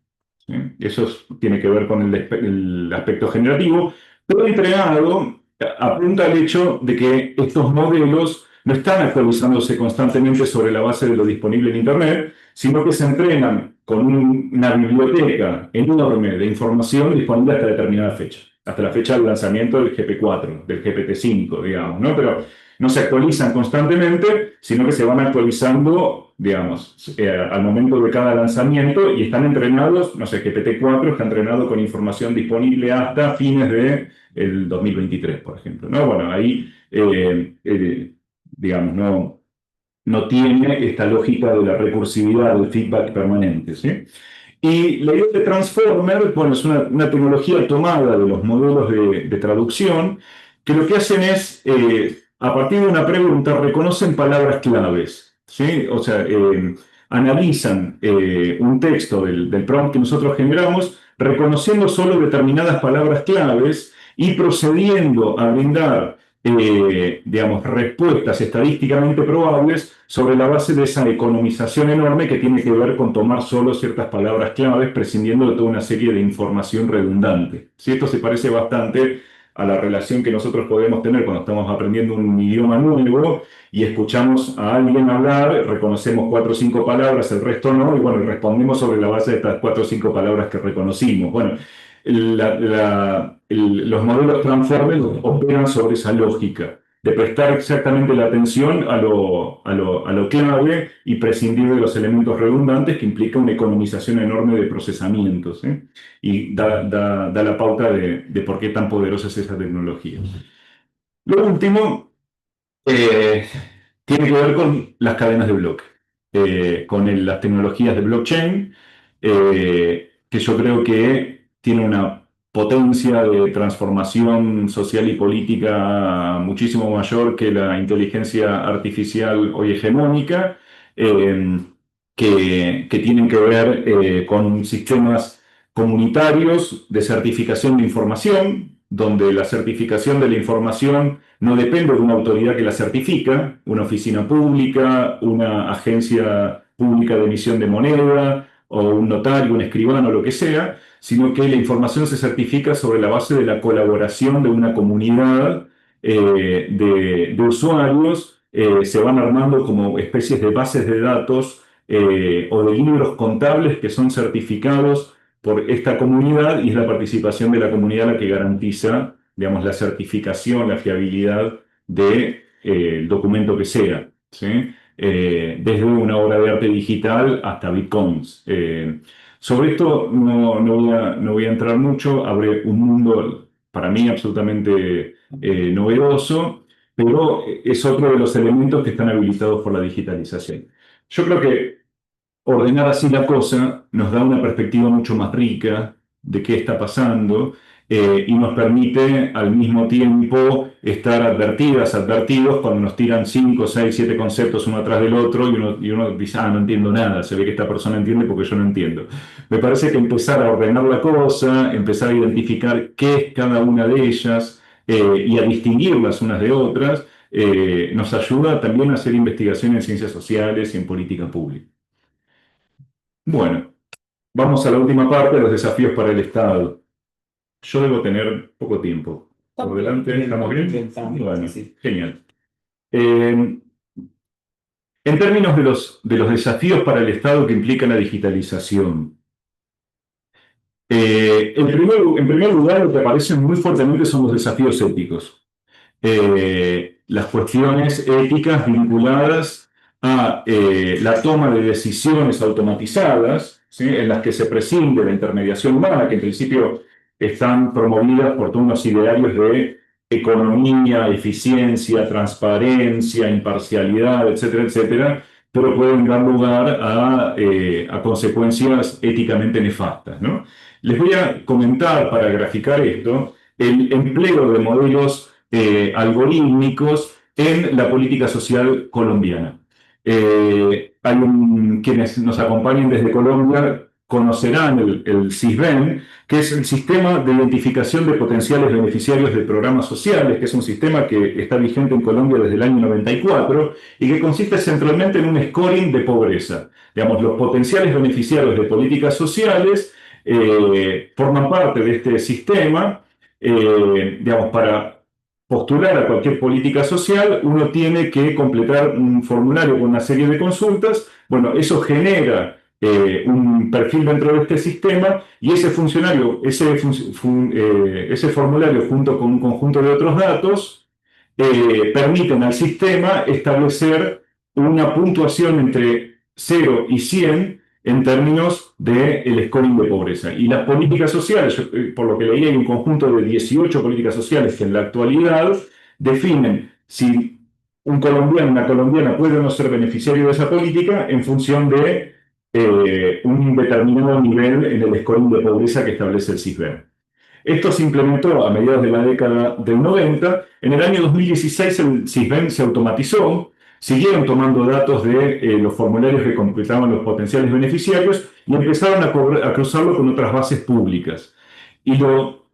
¿Sí? Eso tiene que ver con el aspecto generativo, pero entrenado apunta al hecho de que estos modelos no están actualizándose constantemente sobre la base de lo disponible en Internet, sino que se entrenan con una biblioteca enorme de información disponible hasta determinada fecha, hasta la fecha del lanzamiento del GP4, del GPT-5, digamos, ¿no? Pero no se actualizan constantemente, sino que se van actualizando, digamos, al momento de cada lanzamiento y están entrenados, no sé, GPT-4 está entrenado con información disponible hasta fines del 2023, por ejemplo, ¿no? Bueno, ahí, digamos, no tiene esta lógica de la recursividad, del feedback permanente, ¿sí? Y la idea de Transformer, bueno, es una tecnología tomada de los modelos de traducción, que lo que hacen es, a partir de una pregunta, reconocen palabras claves, ¿sí? O sea, analizan un texto del prompt que nosotros generamos, reconociendo solo determinadas palabras claves y procediendo a brindar digamos, respuestas estadísticamente probables sobre la base de esa economización enorme que tiene que ver con tomar solo ciertas palabras claves, prescindiendo de toda una serie de información redundante. ¿Sí? Esto se parece bastante a la relación que nosotros podemos tener cuando estamos aprendiendo un idioma nuevo y escuchamos a alguien hablar, reconocemos 4 o 5 palabras, el resto no, y bueno, respondemos sobre la base de estas 4 o 5 palabras que reconocimos. Bueno, los modelos Transformer operan sobre esa lógica de prestar exactamente la atención a lo clave y prescindir de los elementos redundantes, que implica una economización enorme de procesamientos, ¿eh? Y da la pauta de por qué tan poderosa es esa tecnología. Lo último tiene que ver con las cadenas de bloque, con las tecnologías de blockchain, que yo creo que tiene una potencia de transformación social y política muchísimo mayor que la inteligencia artificial hoy hegemónica, que tienen que ver con sistemas comunitarios de certificación de información, donde la certificación de la información no depende de una autoridad que la certifica, una oficina pública, una agencia pública de emisión de moneda, o un notario, un escribano, lo que sea, sino que la información se certifica sobre la base de la colaboración de una comunidad de usuarios. Se van armando como especies de bases de datos o de libros contables que son certificados por esta comunidad, y es la participación de la comunidad la que garantiza, digamos, la certificación, la fiabilidad del documento que sea, ¿sí? Desde una obra de arte digital hasta bitcoins. Sobre esto no voy a entrar mucho, abre un mundo para mí absolutamente novedoso, pero es otro de los elementos que están habilitados por la digitalización. Yo creo que ordenar así la cosa nos da una perspectiva mucho más rica de qué está pasando, y nos permite al mismo tiempo estar advertidos cuando nos tiran 5, 6, 7 conceptos uno atrás del otro y uno dice, no entiendo nada, se ve que esta persona entiende porque yo no entiendo. Me parece que empezar a ordenar la cosa, empezar a identificar qué es cada una de ellas, y a distinguirlas unas de otras, nos ayuda también a hacer investigación en ciencias sociales y en política pública. Bueno, vamos a la última parte, los desafíos para el Estado. Yo debo tener poco tiempo por delante. ¿Estamos bien? Bueno, genial. En términos de los desafíos para el Estado que implica la digitalización, en primer lugar, lo que aparecen muy fuertemente son los desafíos éticos. Las cuestiones éticas vinculadas a la toma de decisiones automatizadas, ¿sí? En las que se prescinde de la intermediación humana, que en principio están promovidas por todos unos idearios de economía, eficiencia, transparencia, imparcialidad, etcétera, etcétera, pero pueden dar lugar a consecuencias éticamente nefastas, ¿no? Les voy a comentar, para graficar esto, el empleo de modelos algorítmicos en la política social colombiana. Quienes nos acompañen desde Colombia conocerán el SISBEN, que es el Sistema de Identificación de Potenciales Beneficiarios de Programas Sociales, que es un sistema que está vigente en Colombia desde el año 94 y que consiste centralmente en un scoring de pobreza. Digamos, los potenciales beneficiarios de políticas sociales forman parte de este sistema. Digamos, para postular a cualquier política social, uno tiene que completar un formulario con una serie de consultas. Bueno, eso genera un perfil dentro de este sistema, y ese formulario junto con un conjunto de otros datos permiten al sistema establecer una puntuación entre 0 y 100 en términos del scoring de pobreza. Y las políticas sociales, por lo que leí, hay un conjunto de 18 políticas sociales que en la actualidad definen si un colombiano, una colombiana puede o no ser beneficiario de esa política en función de un determinado nivel en el scoring de pobreza que establece el SISBEN. Esto se implementó a mediados de la década del 90. En el año 2016 el SISBEN se automatizó. Siguieron tomando datos de los formularios que completaban los potenciales beneficiarios y empezaron a cruzarlo con otras bases públicas. Y lo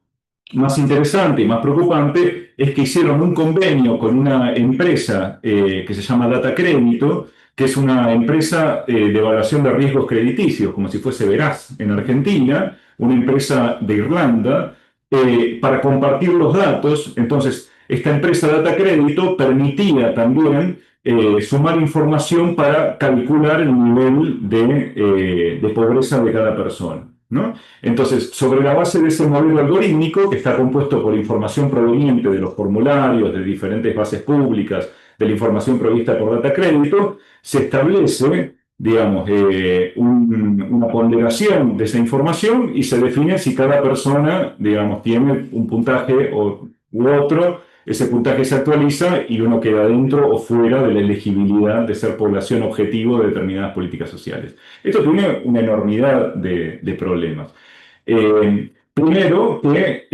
más interesante y más preocupante es que hicieron un convenio con una empresa que se llama Data Crédito, que es una empresa de evaluación de riesgos crediticios, como si fuese Veraz en Argentina, una empresa de Irlanda, para compartir los datos. Entonces, esta empresa Data Crédito permitía también sumar información para calcular el nivel de pobreza de cada persona, ¿no? Entonces, sobre la base de ese modelo algorítmico, que está compuesto por información proveniente de los formularios, de diferentes bases públicas, de la información provista por Data Crédito, se establece, digamos, una ponderación de esa información y se define si cada persona, digamos, tiene un puntaje u otro. Ese puntaje se actualiza y uno queda dentro o fuera de la elegibilidad de ser población objetivo de determinadas políticas sociales. Esto tiene una enormidad de problemas. Primero, que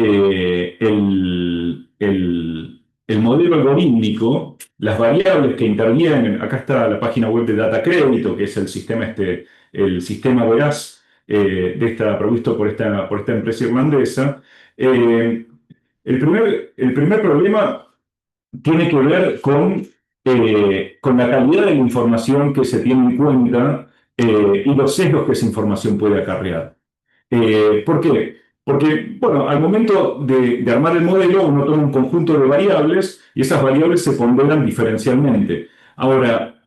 el modelo algorítmico, las variables que intervienen, acá está la página web de Data Crédito, que es el sistema Veraz provisto por esta empresa irlandesa. El primer problema tiene que ver con la calidad de la información que se tiene en cuenta y los sesgos que esa información puede acarrear. ¿Por qué? Porque, bueno, al momento de armar el modelo, uno toma un conjunto de variables y esas variables se ponderan diferencialmente. Ahora,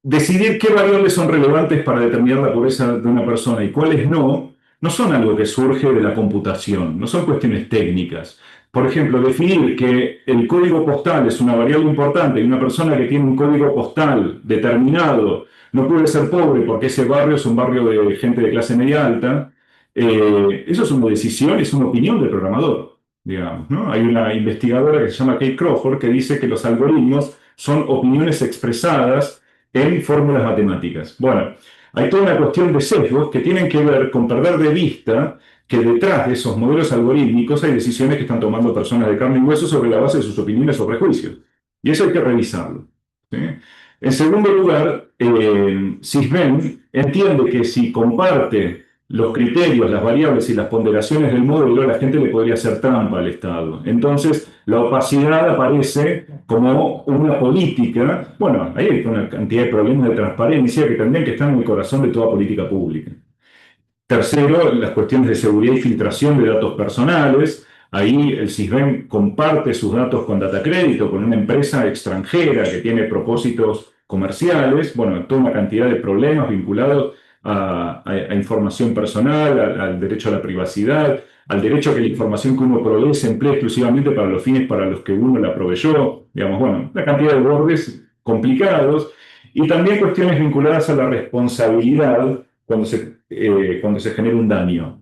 decidir qué variables son relevantes para determinar la pobreza de una persona y cuáles no son algo que surge de la computación, no son cuestiones técnicas. Por ejemplo, definir que el código postal es una variable importante y una persona que tiene un código postal determinado no puede ser pobre porque ese barrio es un barrio de gente de clase media alta, eso es una decisión, es una opinión del programador, digamos, ¿no? Hay una investigadora que se llama Kate Crawford que dice que los algoritmos son opiniones expresadas en fórmulas matemáticas. Bueno, hay toda una cuestión de sesgos que tienen que ver con perder de vista que detrás de esos modelos algorítmicos hay decisiones que están tomando personas de carne y hueso sobre la base de sus opiniones o prejuicios. Y eso hay que revisarlo, ¿sí? En segundo lugar, Sisbén entiende que si comparte los criterios, las variables y las ponderaciones del modelo, la gente le podría hacer trampa al Estado. Entonces, la opacidad aparece como una política. Bueno, ahí hay una cantidad de problemas de transparencia que tendrían que estar en el corazón de toda política pública. Tercero, las cuestiones de seguridad y filtración de datos personales. Ahí el Sisbén comparte sus datos con Data Crédito, con una empresa extranjera que tiene propósitos comerciales. Bueno, toda una cantidad de problemas vinculados a información personal, al derecho a la privacidad, al derecho a que la información que uno provee se emplee exclusivamente para los fines para los que uno la proveyó. Digamos, bueno, una cantidad de bordes complicados y también cuestiones vinculadas a la responsabilidad cuando se genera un daño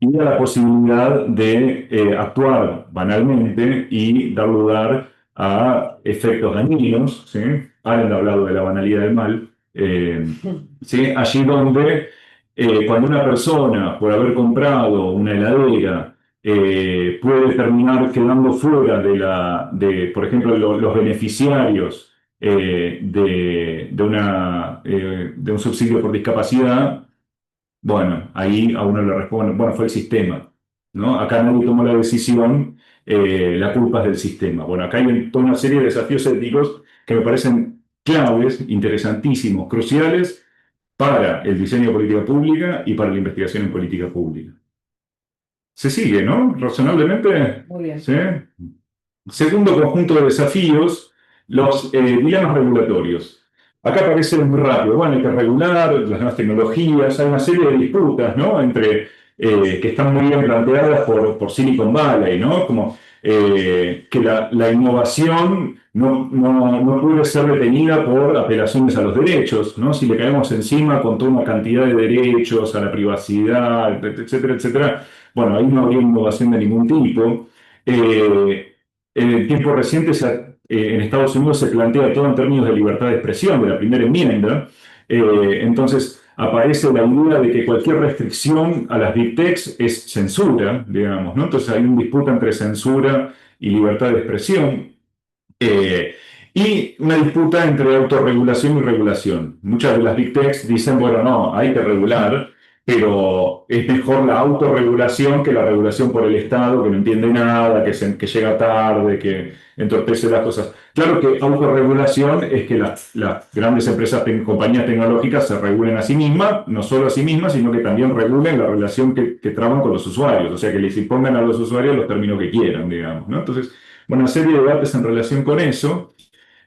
y a la posibilidad de actuar banalmente y dar lugar a efectos dañinos, ¿sí? Han hablado de la banalidad del mal, ¿sí? Allí donde cuando una persona, por haber comprado una heladera, puede terminar quedando fuera por ejemplo, los beneficiarios de un subsidio por discapacidad. Bueno, ahí a uno le responde, bueno, fue el sistema, ¿no? Acá nadie tomó la decisión, la culpa es del sistema. Bueno, acá hay toda una serie de desafíos éticos que me parecen claves, interesantísimos, cruciales para el diseño de política pública y para la investigación en política pública. Se sigue, ¿no? Razonablemente. Muy bien. ¿Sí? Segundo conjunto de desafíos, los dilemas regulatorios. Acá parece muy rápido, bueno, hay que regular las nuevas tecnologías, hay una serie de disputas, ¿no? Que están muy bien planteadas por Silicon Valley, ¿no? Como que la innovación no puede ser detenida por apelaciones a los derechos, ¿no? Si le caemos encima con toda una cantidad de derechos a la privacidad, etcétera, etcétera, bueno, ahí no habría innovación de ningún tipo. En el tiempo reciente en Estados Unidos se plantea todo en términos de libertad de expresión, de la primera enmienda. Entonces aparece la idea de que cualquier restricción a las big techs es censura, digamos, ¿no? Entonces hay una disputa entre censura y libertad de expresión. Y una disputa entre autorregulación y regulación. Muchas de las big techs dicen, bueno, no, hay que regular, pero es mejor la autorregulación que la regulación por el Estado, que no entiende nada, que llega tarde, que entorpece las cosas. Claro que autorregulación es que las grandes empresas, compañías tecnológicas se regulen a sí mismas, no solo a sí mismas, sino que también regulen la relación que traban con los usuarios, o sea, que les impongan a los usuarios los términos que quieran, digamos, ¿no? Entonces, bueno, una serie de debates en relación con eso.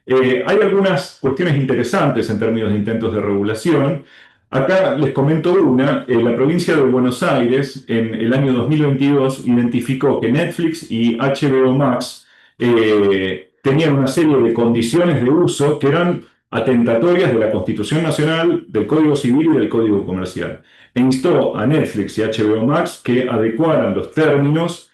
Hay algunas cuestiones interesantes en términos de intentos de regulación. Acá les comento una. La provincia de Buenos Aires en el año 2022 identificó que Netflix y HBO Max tenían una serie de condiciones de uso que eran atentatorias de la Constitución Nacional, del Código Civil y del Código Comercial. E instó a Netflix y HBO Max que adecuaran los términos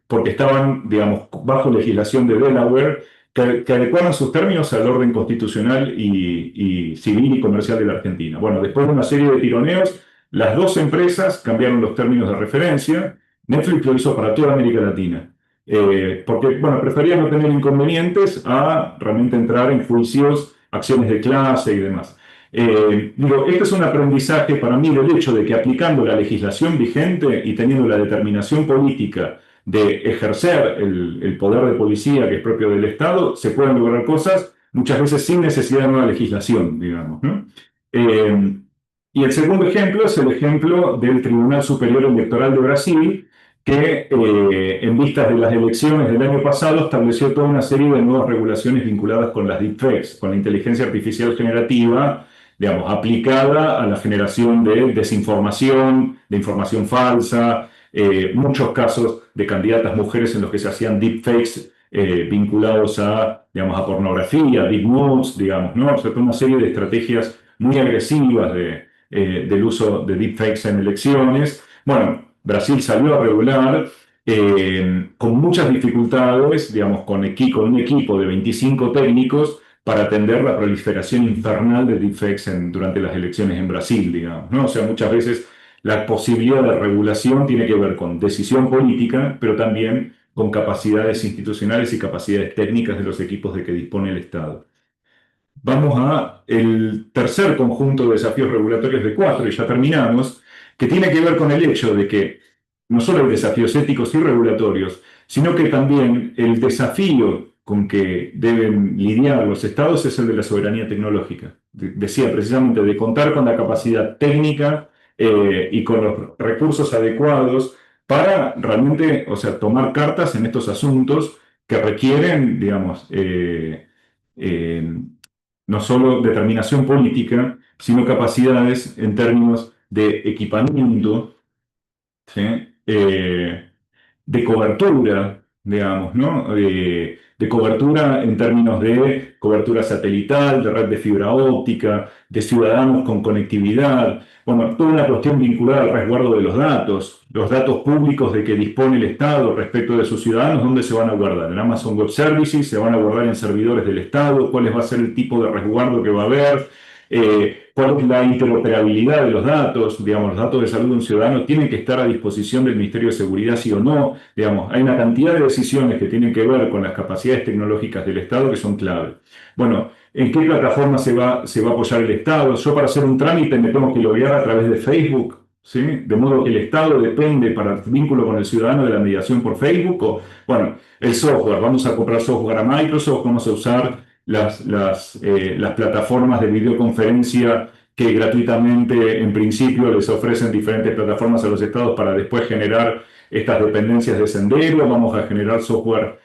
porque estaban, digamos, bajo legislación de Delaware, que adecuaran sus términos al orden constitucional y civil y comercial de la Argentina. Bueno, después de una serie de tironeos, las dos empresas cambiaron los términos de referencia. Netflix lo hizo para toda América Latina, porque, bueno, preferían no tener inconvenientes a realmente entrar en juicios, acciones de clase y demás. Digo, este es un aprendizaje para mí del hecho de que aplicando la legislación vigente y teniendo la determinación política de ejercer el poder de policía que es propio del Estado, se pueden lograr cosas muchas veces sin necesidad de nueva legislación, digamos, ¿no? Y el segundo ejemplo es el ejemplo del Tribunal Superior Electoral de Brasil, que en vistas de las elecciones del año pasado estableció toda una serie de nuevas regulaciones vinculadas con las deepfakes, con la inteligencia artificial generativa, digamos, aplicada a la generación de desinformación, de información falsa, muchos casos de candidatas mujeres en los que se hacían deepfakes vinculados a, digamos, a pornografía, deep nudes, digamos, ¿no? O sea, toda una serie de estrategias muy agresivas del uso de deepfakes en elecciones. Bueno, Brasil salió a regular con muchas dificultades, digamos, con un equipo de 25 técnicos para atender la proliferación infernal de deepfakes durante las elecciones en Brasil, digamos, ¿no? O sea, muchas veces la posibilidad de regulación tiene que ver con decisión política, pero también con capacidades institucionales y capacidades técnicas de los equipos de que dispone el Estado. Vamos a el tercer conjunto de desafíos regulatorios de 4, y ya terminamos, que tiene que ver con el hecho de que no solo hay desafíos éticos y regulatorios, sino que también el desafío con que deben lidiar los estados es el de la soberanía tecnológica. Decía precisamente de contar con la capacidad técnica y con los recursos adecuados para realmente, o sea, tomar cartas en estos asuntos que requieren, digamos, no solo determinación política, sino capacidades en términos de equipamiento, ¿sí? De cobertura, digamos, ¿no? De cobertura en términos de cobertura satelital, de red de fibra óptica, de ciudadanos con conectividad, bueno, toda una cuestión vinculada al resguardo de los datos públicos de que dispone el Estado respecto de sus ciudadanos, ¿dónde se van a guardar? En Amazon Web Services, se van a guardar en servidores del Estado, cuál va a ser el tipo de resguardo que va a haber, cuál es la interoperabilidad de los datos, digamos, los datos de salud de un ciudadano tienen que estar a disposición del Ministerio de Seguridad, sí o no, digamos, hay una cantidad de decisiones que tienen que ver con las capacidades tecnológicas del Estado que son clave. Bueno, ¿en qué plataforma se va a apoyar el Estado? Yo para hacer un trámite me tengo que loguear a través de Facebook, ¿sí? De modo que el Estado depende para el vínculo con el ciudadano de la mediación por Facebook, o, bueno, el software, vamos a comprar software a Microsoft, vamos a usar las plataformas de videoconferencia que gratuitamente, en principio, les ofrecen diferentes plataformas a los estados para después generar estas dependencias de Sendero. Vamos a generar software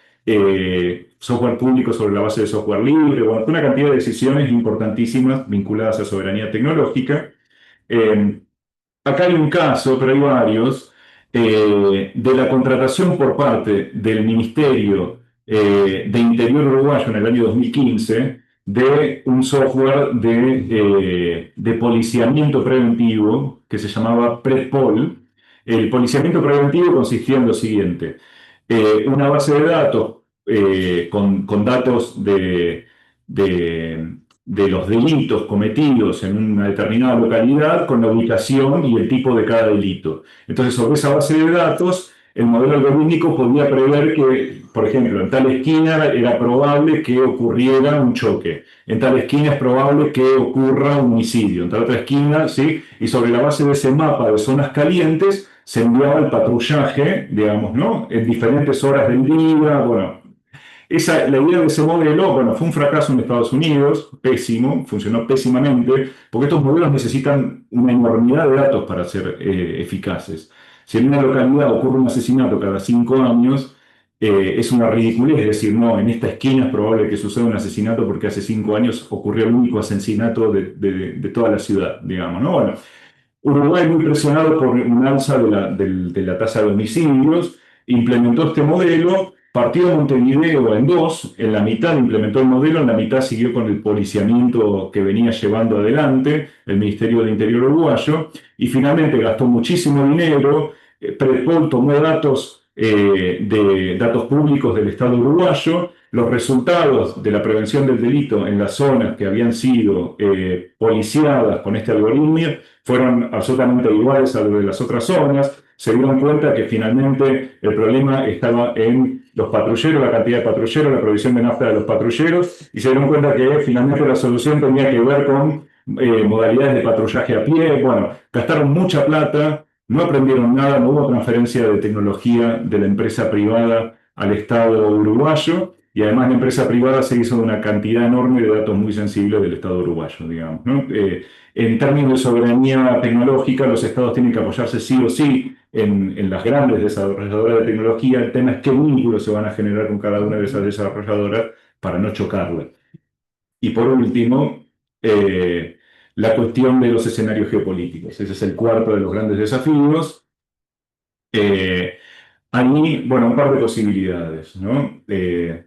público sobre la base de software libre. Bueno, una cantidad de decisiones importantísimas vinculadas a soberanía tecnológica. Acá hay un caso, pero hay varios, de la contratación por parte del Ministerio de Interior uruguayo en el año 2015 de un software de policiamiento preventivo que se llamaba PredPol. El policiamiento preventivo consistía en lo siguiente: una base de datos con datos de los delitos cometidos en una determinada localidad con la ubicación y el tipo de cada delito. Entonces, sobre esa base de datos, el modelo algorítmico podía prever que, por ejemplo, en tal esquina era probable que ocurriera un choque, en tal esquina es probable que ocurra un homicidio, en tal otra esquina, ¿sí? Y sobre la base de ese mapa de zonas calientes se enviaba el patrullaje, digamos, ¿no? En diferentes horas del día, bueno. La idea de ese modelo, bueno, fue un fracaso en Estados Unidos, pésimo, funcionó pésimamente, porque estos modelos necesitan una enormidad de datos para ser eficaces. Si en una localidad ocurre un asesinato cada 5 años, es una ridiculez decir, no, en esta esquina es probable que suceda un asesinato porque hace 5 años ocurrió el único asesinato de toda la ciudad, digamos, ¿no? Bueno, Uruguay, muy presionado por un alza de la tasa de homicidios, implementó este modelo, partió de Montevideo en dos, en la mitad implementó el modelo, en la mitad siguió con el policiamiento que venía llevando adelante el Ministerio del Interior uruguayo, y finalmente gastó muchísimo dinero. Predpol tomó datos públicos del Estado uruguayo. Los resultados de la prevención del delito en las zonas que habían sido policiadas con este algoritmo fueron absolutamente iguales a los de las otras zonas. Se dieron cuenta que finalmente el problema estaba en los patrulleros, la cantidad de patrulleros, la provisión de nafta de los patrulleros, y se dieron cuenta que finalmente la solución tenía que ver con modalidades de patrullaje a pie. Bueno, gastaron mucha plata, no aprendieron nada, no hubo transferencia de tecnología de la empresa privada al Estado uruguayo, y además la empresa privada se hizo de una cantidad enorme de datos muy sensibles del Estado uruguayo, digamos, ¿no? En términos de soberanía tecnológica, los estados tienen que apoyarse sí o sí en las grandes desarrolladoras de tecnología. El tema es qué vínculos se van a generar con cada una de esas desarrolladoras para no chocarla. Y por último, la cuestión de los escenarios geopolíticos. Ese es el cuarto de los grandes desafíos. Ahí, bueno, un par de posibilidades, ¿no?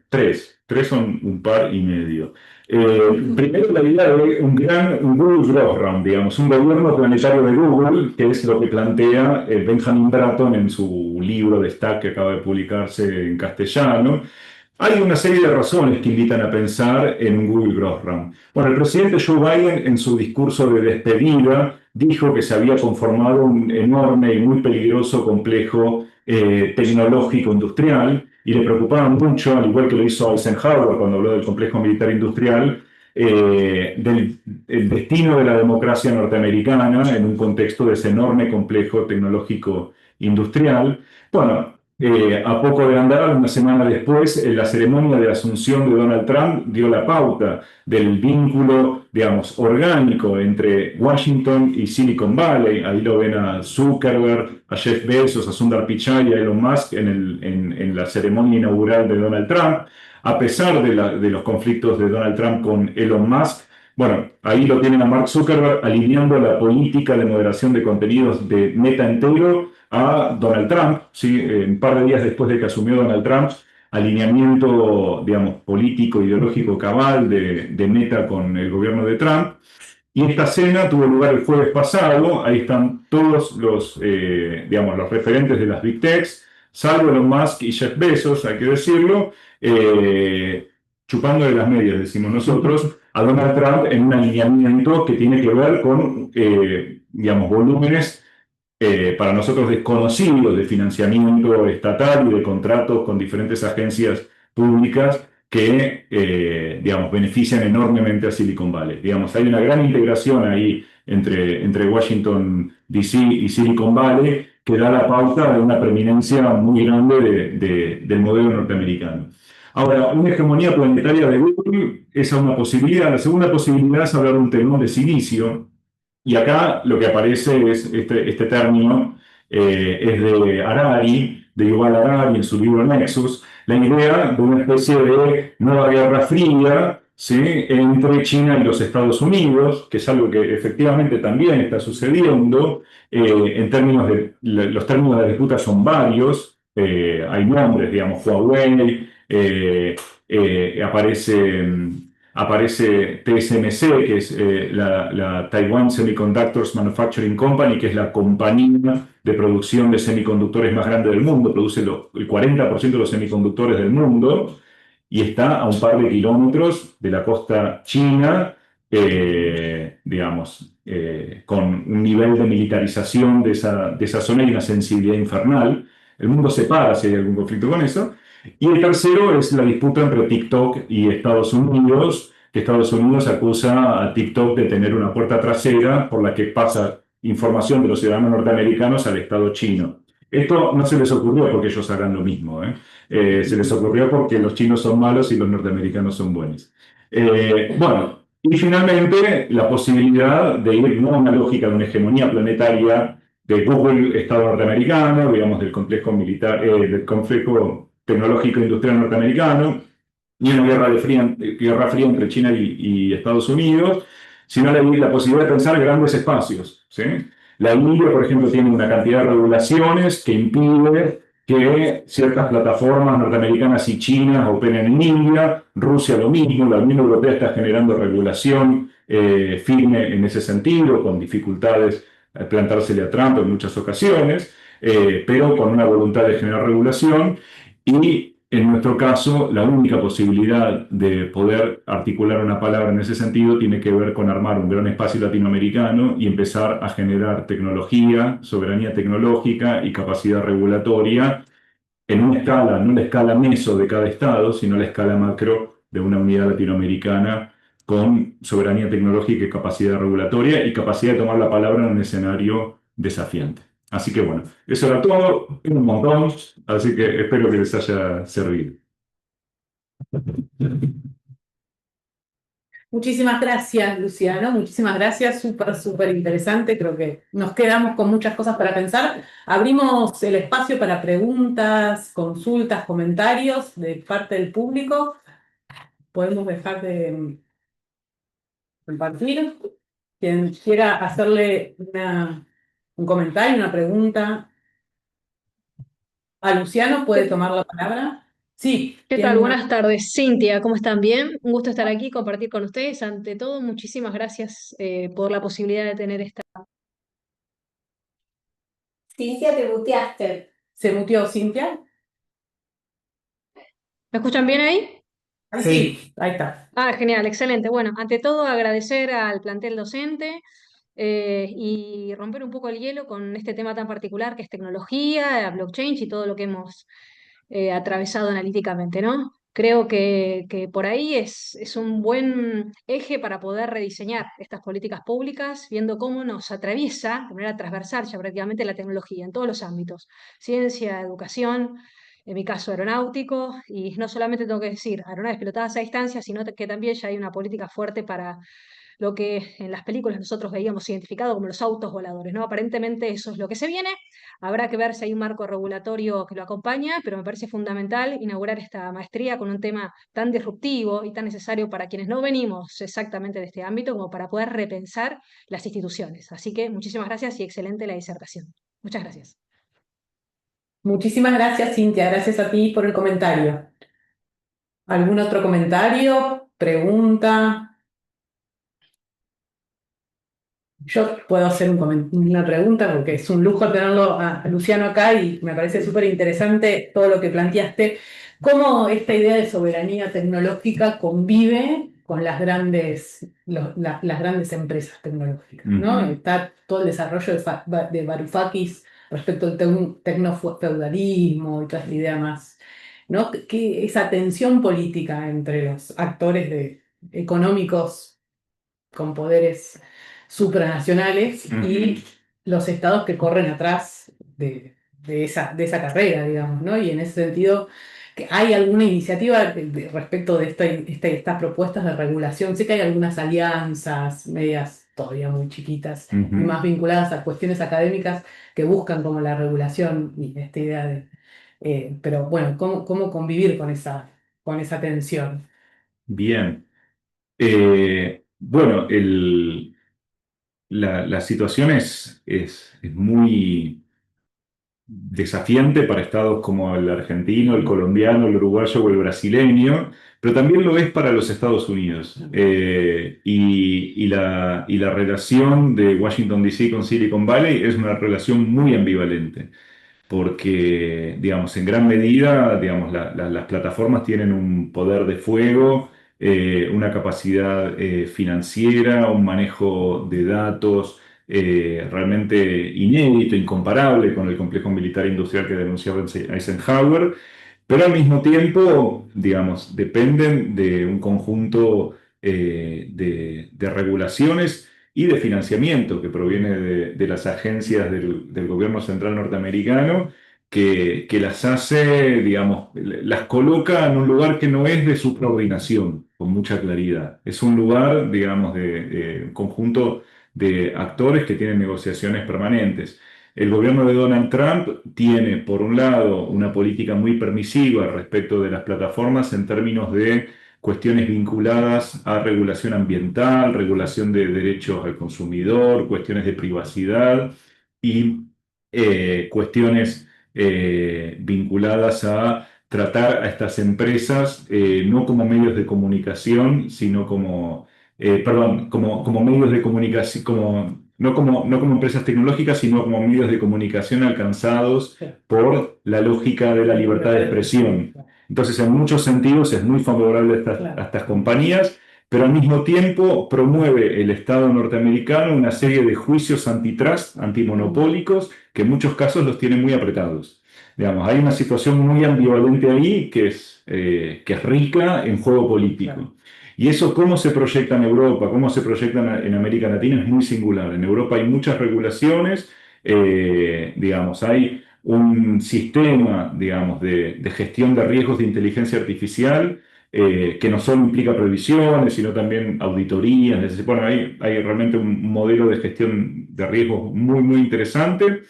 Tres son un par y medio. Primero, la idea de un Google Growth Round, digamos, un gobierno planetario de Google, que es lo que plantea Benjamin Bratton en su libro de Stack que acaba de publicarse en castellano. Hay una serie de razones que invitan a pensar en un Google Growth Round. Bueno, el presidente Joe Biden, en su discurso de despedida, dijo que se había conformado un enorme y muy peligroso complejo tecnológico industrial, y le preocupaba mucho, al igual que lo hizo Eisenhower cuando habló del complejo militar industrial, del el destino de la democracia norteamericana en un contexto de ese enorme complejo tecnológico industrial. Bueno, a poco de andar, una semana después, la ceremonia de asunción de Donald Trump dio la pauta del vínculo, digamos, orgánico entre Washington y Silicon Valley. Ahí lo ven a Zuckerberg, a Jeff Bezos, a Sundar Pichai y a Elon Musk en la ceremonia inaugural de Donald Trump. A pesar de los conflictos de Donald Trump con Elon Musk, bueno, ahí lo tienen a Mark Zuckerberg alineando la política de moderación de contenidos de Meta entero a Donald Trump, ¿sí? Un par de días después de que asumió Donald Trump, alineamiento, digamos, político, ideológico cabal de Meta con el gobierno de Trump. Y esta cena tuvo lugar el jueves pasado. Ahí están todos digamos, los referentes de las Big Techs, salvo Elon Musk y Jeff Bezos, hay que decirlo, chupando de las medias, decimos nosotros, a Donald Trump en un alineamiento que tiene que ver con, digamos, volúmenes para nosotros desconocidos de financiamiento estatal y de contratos con diferentes agencias públicas que, digamos, benefician enormemente a Silicon Valley. Digamos, hay una gran integración ahí entre Washington, D.C. y Silicon Valley que da la pauta de una preeminencia muy grande del modelo norteamericano. Ahora, una hegemonía planetaria de Google es una posibilidad. La segunda posibilidad es hablar de un telón de silicio. Y acá lo que aparece es este término, es de Harari, de Yuval Harari en su libro Nexus, la idea de una especie de nueva guerra fría, ¿sí?, entre China y los Estados Unidos, que es algo que efectivamente también está sucediendo. En términos los términos de la disputa son varios, hay nombres, digamos, Huawei, aparece TSMC, que es la Taiwan Semiconductors Manufacturing Company, que es la compañía de producción de semiconductores más grande del mundo, produce el 40% de los semiconductores del mundo, y está a un par de kilómetros de la costa china, digamos, con un nivel de militarización de esa zona y una sensibilidad infernal. el mundo se para si hay algún conflicto con eso. Y el tercero es la disputa entre TikTok y Estados Unidos, que Estados Unidos acusa a TikTok de tener una puerta trasera por la que pasa información de los ciudadanos norteamericanos al Estado chino. Esto no se les ocurrió porque ellos hagan lo mismo, ¿eh? Se les ocurrió porque los chinos son malos y los norteamericanos son buenos. Bueno, y finalmente la posibilidad de ir no a una lógica de una hegemonía planetaria de Google, Estado norteamericano, digamos, del complejo militar, del complejo tecnológico industrial norteamericano, ni una guerra fría entre China y Estados Unidos, sino la posibilidad de pensar grandes espacios, ¿sí? La India, por ejemplo, tiene una cantidad de regulaciones que impide que ciertas plataformas norteamericanas y chinas operen en India, Rusia lo mismo, la Unión Europea está generando regulación firme en ese sentido, con dificultades plantársele a Trump en muchas ocasiones, pero con una voluntad de generar regulación. Y en nuestro caso, la única posibilidad de poder articular una palabra en ese sentido tiene que ver con armar un gran espacio latinoamericano y empezar a generar tecnología, soberanía tecnológica y capacidad regulatoria en una escala, no la escala meso de cada estado, sino la escala macro de una unidad latinoamericana con soberanía tecnológica y capacidad regulatoria y capacidad de tomar la palabra en un escenario desafiante. Así que bueno, eso era todo, un montón, así que espero que les haya servido. Muchísimas gracias, Luciano. Muchísimas gracias. Súper, súper interesante. Creo que nos quedamos con muchas cosas para pensar. Abrimos el espacio para preguntas, consultas, comentarios de parte del público. Podemos dejar de compartir. Quien quiera hacerle un comentario, una pregunta a Luciano puede tomar la palabra. Sí, ¿Qué tiene tal? una. Buenas tardes, Cintia, ¿cómo están? Bien, un gusto estar aquí, compartir con ustedes. Ante todo, muchísimas gracias por la posibilidad de tener esta. Cintia, te muteaste. ¿Se muteó Cintia? ¿Me escuchan bien ahí? Sí, ahí está. Ah, genial, excelente. Bueno, ante todo, agradecer al plantel docente y romper un poco el hielo con este tema tan particular que es tecnología, blockchain y todo lo que hemos atravesado analíticamente, ¿no? Creo que por ahí es un buen eje para poder rediseñar estas políticas públicas, viendo cómo nos atraviesa de manera transversal ya prácticamente la tecnología en todos los ámbitos, ciencia, educación, en mi caso aeronáutico, y no solamente tengo que decir aeronaves pilotadas a distancia, sino que también ya hay una política fuerte para lo que en las películas nosotros veíamos identificado como los autos voladores, ¿no? Aparentemente eso es lo que se viene. Habrá que ver si hay un marco regulatorio que lo acompaña, pero me parece fundamental inaugurar esta maestría con un tema tan disruptivo y tan necesario para quienes no venimos exactamente de este ámbito como para poder repensar las instituciones. Así que muchísimas gracias y excelente la disertación. Muchas gracias. Muchísimas gracias, Cintia. Gracias a ti por el comentario. ¿Algún otro comentario? ¿Pregunta? Yo puedo hacer una pregunta porque es un lujo tenerlo a Luciano acá y me parece súper interesante todo lo que planteaste. ¿Cómo esta idea de soberanía tecnológica convive con las las grandes empresas tecnológicas, ¿no? Está todo el desarrollo de Varoufakis respecto al tecnofeudalismo y toda esta idea más, ¿no? Esa tensión política entre los actores económicos con poderes supranacionales y los estados que corren atrás de esa carrera, digamos, ¿no? Y en ese sentido, que ¿hay alguna iniciativa respecto de estas propuestas de regulación? Sé que hay algunas alianzas medias todavía muy chiquitas y más vinculadas a cuestiones académicas que buscan como la regulación y esta idea pero bueno, ¿cómo convivir con esa tensión? Bien. Bueno, la situación es muy desafiante para estados como el argentino, el colombiano, el uruguayo o el brasileño, pero también lo es para los Estados Unidos. Y la relación de Washington, D.C. con Silicon Valley es una relación muy ambivalente porque, digamos, en gran medida, digamos, las plataformas tienen un poder de fuego, una capacidad financiera, un manejo de datos realmente inédito, incomparable con el complejo militar industrial que denunciaba Eisenhower, pero al mismo tiempo, digamos, dependen de un conjunto de regulaciones y de financiamiento que proviene de las agencias del gobierno central norteamericano, que las hace, digamos, las coloca en un lugar que no es de su coordinación, con mucha claridad. Es un lugar, digamos, de un conjunto de actores que tienen negociaciones permanentes. El gobierno de Donald Trump tiene, por un lado, una política muy permisiva respecto de las plataformas en términos de cuestiones vinculadas a regulación ambiental, regulación de derechos al consumidor, cuestiones de privacidad y cuestiones vinculadas a tratar a estas empresas no como medios de comunicación, sino como, perdón, como medios de comunicación, no como empresas tecnológicas, sino como medios de comunicación alcanzados por la lógica de la libertad de expresión. Entonces, en muchos sentidos es muy favorable a estas compañías, pero al mismo tiempo promueve el Estado norteamericano una serie de juicios antitrust, antimonopólicos, que en muchos casos los tiene muy apretados. Digamos, hay una situación muy ambivalente ahí que es rica en juego político. Y eso, cómo se proyecta en Europa, cómo se proyecta en América Latina, es muy singular. En Europa hay muchas regulaciones, digamos, hay un sistema, digamos, de gestión de riesgos de inteligencia artificial que no solo implica previsiones, sino también auditorías. Bueno, hay realmente un modelo de gestión de riesgos muy, muy interesante.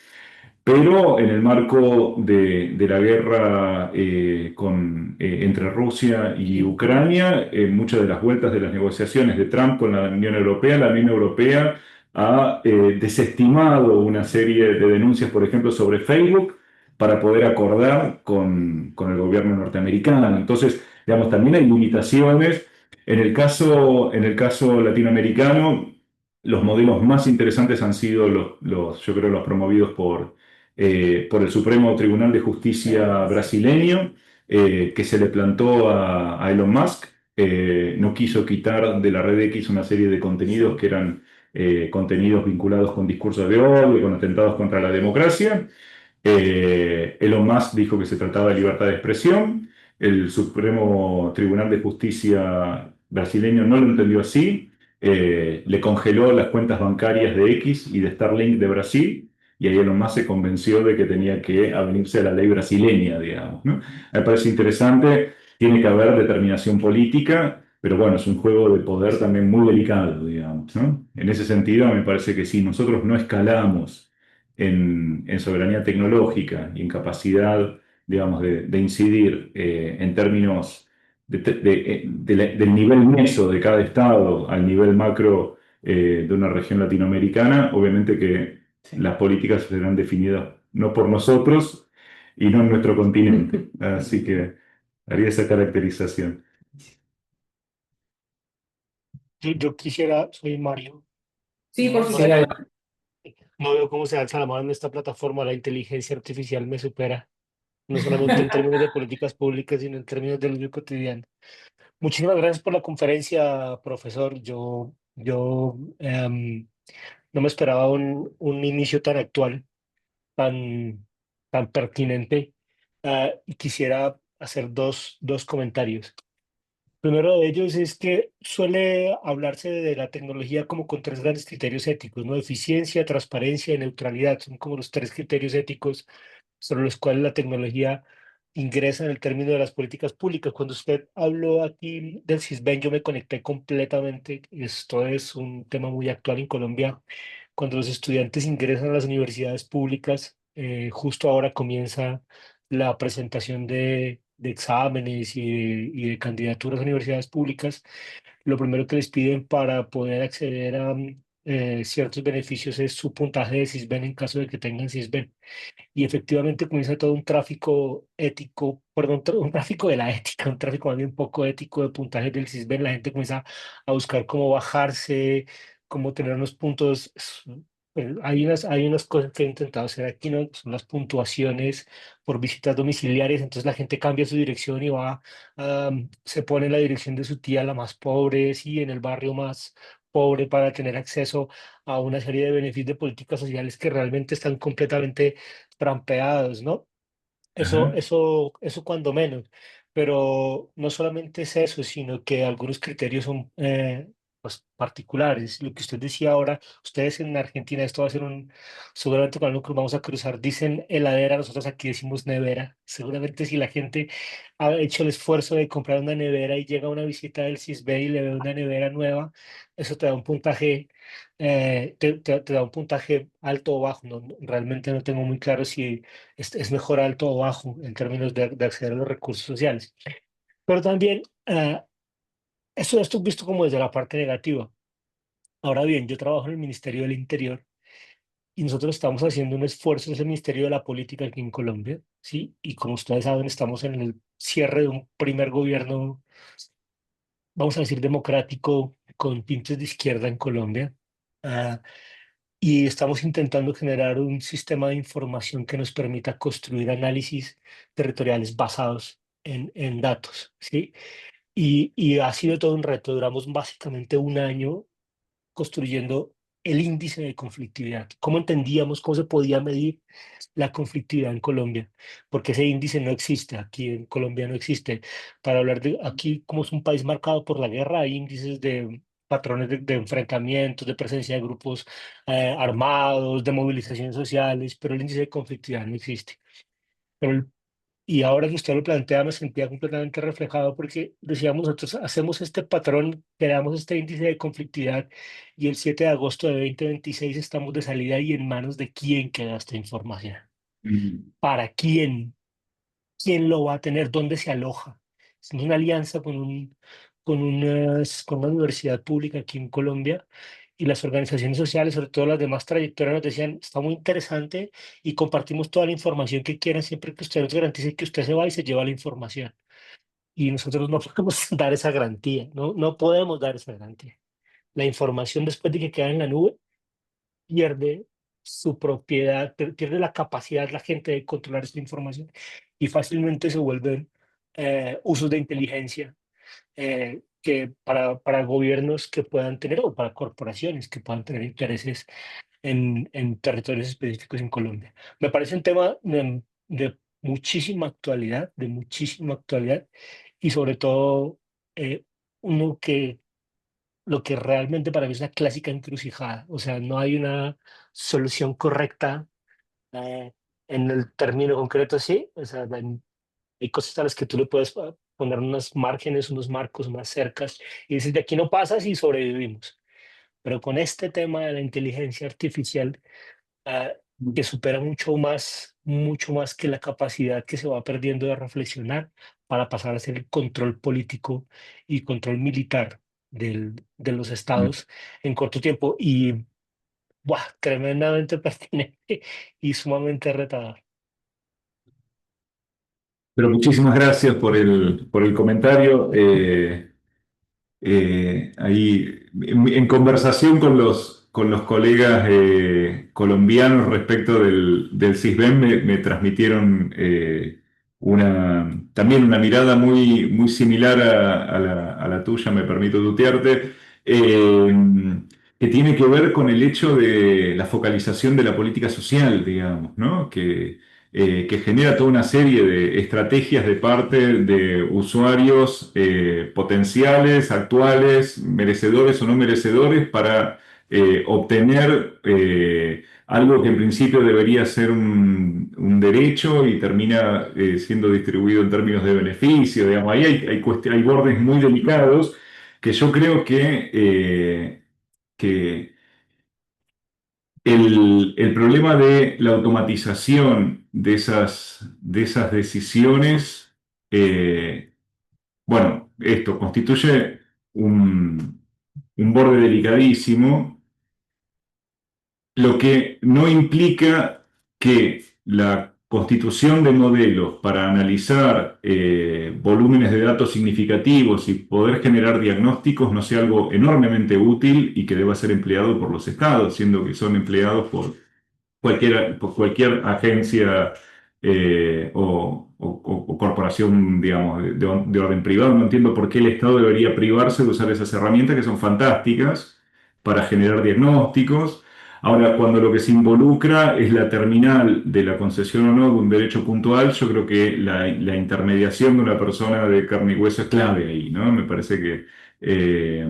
Pero en el marco de la guerra entre Rusia y Ucrania, muchas de las vueltas de las negociaciones de Trump con la Unión Europea ha desestimado una serie de denuncias, por ejemplo, sobre Facebook, para poder acordar con el gobierno norteamericano. Entonces, digamos, también hay limitaciones. En el caso latinoamericano, los modelos más interesantes han sido yo creo, los promovidos por el Supremo Tribunal de Justicia brasileño, que se le plantó a Elon Musk. No quiso quitar de la red X una serie de contenidos que eran contenidos vinculados con discursos de odio, con atentados contra la democracia. Elon Musk dijo que se trataba de libertad de expresión. El Supremo Tribunal de Justicia brasileño no lo entendió así. Le congeló las cuentas bancarias de X y de Starlink de Brasil, y ahí Elon Musk se convenció de que tenía que avenirse a la ley brasileña, digamos, ¿no? Me parece interesante, tiene que haber determinación política, pero bueno, es un juego de poder también muy delicado, digamos, ¿no? En ese sentido, me parece que si nosotros no escalamos en soberanía tecnológica y en capacidad, digamos, de incidir en términos del nivel meso de cada estado al nivel macro de una región latinoamericana, obviamente que las políticas serán definidas no por nosotros y no en nuestro continente. Así que haría esa caracterización. Yo quisiera, soy Mario. Sí, por Sí, supuesto. No veo cómo se alza la mano en esta plataforma. La inteligencia artificial me supera, no solamente en términos de políticas públicas, sino en términos del uso cotidiano. Muchísimas gracias por la conferencia, profesor. Yo no me esperaba un inicio tan actual, tan, tan pertinente. Y quisiera hacer dos comentarios. Primero de ellos es que suele hablarse de la tecnología como con tres grandes criterios éticos, ¿no? Eficiencia, transparencia y neutralidad. Son como los tres criterios éticos sobre los cuales la tecnología ingresa en el término de las políticas públicas. Cuando usted habló aquí del CISBEN, yo me conecté completamente. Esto es un tema muy actual en Colombia. Cuando los estudiantes ingresan a las universidades públicas, justo ahora comienza la presentación de exámenes y de candidaturas a universidades públicas. Lo primero que les piden para poder acceder a ciertos beneficios es su puntaje de CISBEN en caso de que tengan CISBEN. Y efectivamente comienza todo un tráfico ético, perdón, un tráfico de la ética, un tráfico más bien poco ético de puntajes del CISBEN. La gente comienza a buscar cómo bajarse, cómo tener unos puntos. Hay unas cosas que he intentado hacer aquí, ¿no? Son las puntuaciones por visitas domiciliares. Entonces la gente cambia su dirección y se pone en la dirección de su tía, la más pobre, sí, en el barrio más pobre para tener acceso a una serie de beneficios de políticas sociales que realmente están completamente trampeados, ¿no? Ajá. Eso cuando menos. Pero no solamente es eso, sino que algunos criterios son pues, particulares. Lo que usted decía ahora, ustedes en Argentina, esto va a ser seguramente cuando nos vamos a cruzar, dicen heladera, nosotros aquí decimos nevera. Seguramente si la gente ha hecho el esfuerzo de comprar una nevera y llega a una visita del CISBEN y le ve una nevera nueva, eso te da un puntaje. Te da un puntaje alto o bajo. Realmente no tengo muy claro si es mejor alto o bajo en términos de acceder a los recursos sociales. Pero también, esto es visto como desde la parte negativa. Ahora bien, yo trabajo en el Ministerio del Interior y nosotros estamos haciendo un esfuerzo en ese Ministerio de la Política aquí en Colombia, ¿sí? Y como ustedes saben, estamos en el cierre de un primer gobierno, vamos a decir, democrático con tintes de izquierda en Colombia. Ah, y estamos intentando generar un sistema de información que nos permita construir análisis territoriales basados en datos, ¿sí? Y ha sido todo un reto. Duramos básicamente un año construyendo el índice de conflictividad. ¿Cómo entendíamos, cómo se podía medir la conflictividad en Colombia? Porque ese índice no existe, aquí en Colombia no existe. Para hablar de aquí, como es un país marcado por la guerra, hay índices de patrones de enfrentamientos, de presencia de grupos armados, de movilizaciones sociales, pero el índice de conflictividad no existe. Pero y ahora que usted lo plantea, me sentía completamente reflejado porque decíamos, nosotros hacemos este patrón, creamos este índice de conflictividad y el 7 de agosto de 2026 estamos de salida y en manos de quién queda esta información. Mm. ¿Para quién? ¿Quién lo va a tener? ¿Dónde se aloja? Es una alianza con una universidad pública aquí en Colombia y las organizaciones sociales, sobre todo las de más trayectoria, nos decían, está muy interesante y compartimos toda la información que quieran siempre que usted nos garantice que usted se va y se lleva la información. Y nosotros no podemos dar esa garantía, no podemos dar esa garantía. La información después de que queda en la nube pierde su propiedad, pierde la capacidad la gente de controlar esta información y fácilmente se vuelven usos de inteligencia que para gobiernos que puedan tener o para corporaciones que puedan tener intereses en territorios específicos en Colombia. Me parece un tema de muchísima actualidad y sobre todo eh, uno que lo que realmente para mí es una clásica encrucijada, o sea, no hay una solución correcta eh, en el término concreto, sí, o sea, hay cosas a las que tú le puedes poner unos márgenes, unos marcos, unas cercas, y dices, de aquí no pasas y sobrevivimos. Pero con este tema de la inteligencia artificial, ah, que supera mucho más que la capacidad que se va perdiendo de reflexionar para pasar a ser el control político y control militar de los estados en corto tiempo. Y, ¡buah! Tremendamente pertinente y sumamente retador. Pero muchísimas gracias por el comentario. Ahí, en conversación con los colegas colombianos respecto del CISBEN, me transmitieron también una mirada muy similar a la tuya, me permito tutearte, que tiene que ver con el hecho de la focalización de la política social, digamos, ¿no? Que genera toda una serie de estrategias de parte de usuarios potenciales, actuales, merecedores o no merecedores, para obtener algo que en principio debería ser un derecho y termina siendo distribuido en términos de beneficio. Digamos, ahí hay bordes muy delicados que yo creo que el problema de la automatización de esas decisiones, eh, bueno, esto constituye un borde delicadísimo, lo que no implica que la constitución de modelos para analizar volúmenes de datos significativos y poder generar diagnósticos no sea algo enormemente útil y que deba ser empleado por los estados, siendo que son empleados por cualquier agencia o corporación, digamos, de orden privado. No entiendo por qué el Estado debería privarse de usar esas herramientas que son fantásticas, para generar diagnósticos. Ahora, cuando lo que se involucra es la terminal de la concesión o no de un derecho puntual, yo creo que la intermediación de una persona de carne y hueso es clave ahí, ¿no? Me parece que... eh,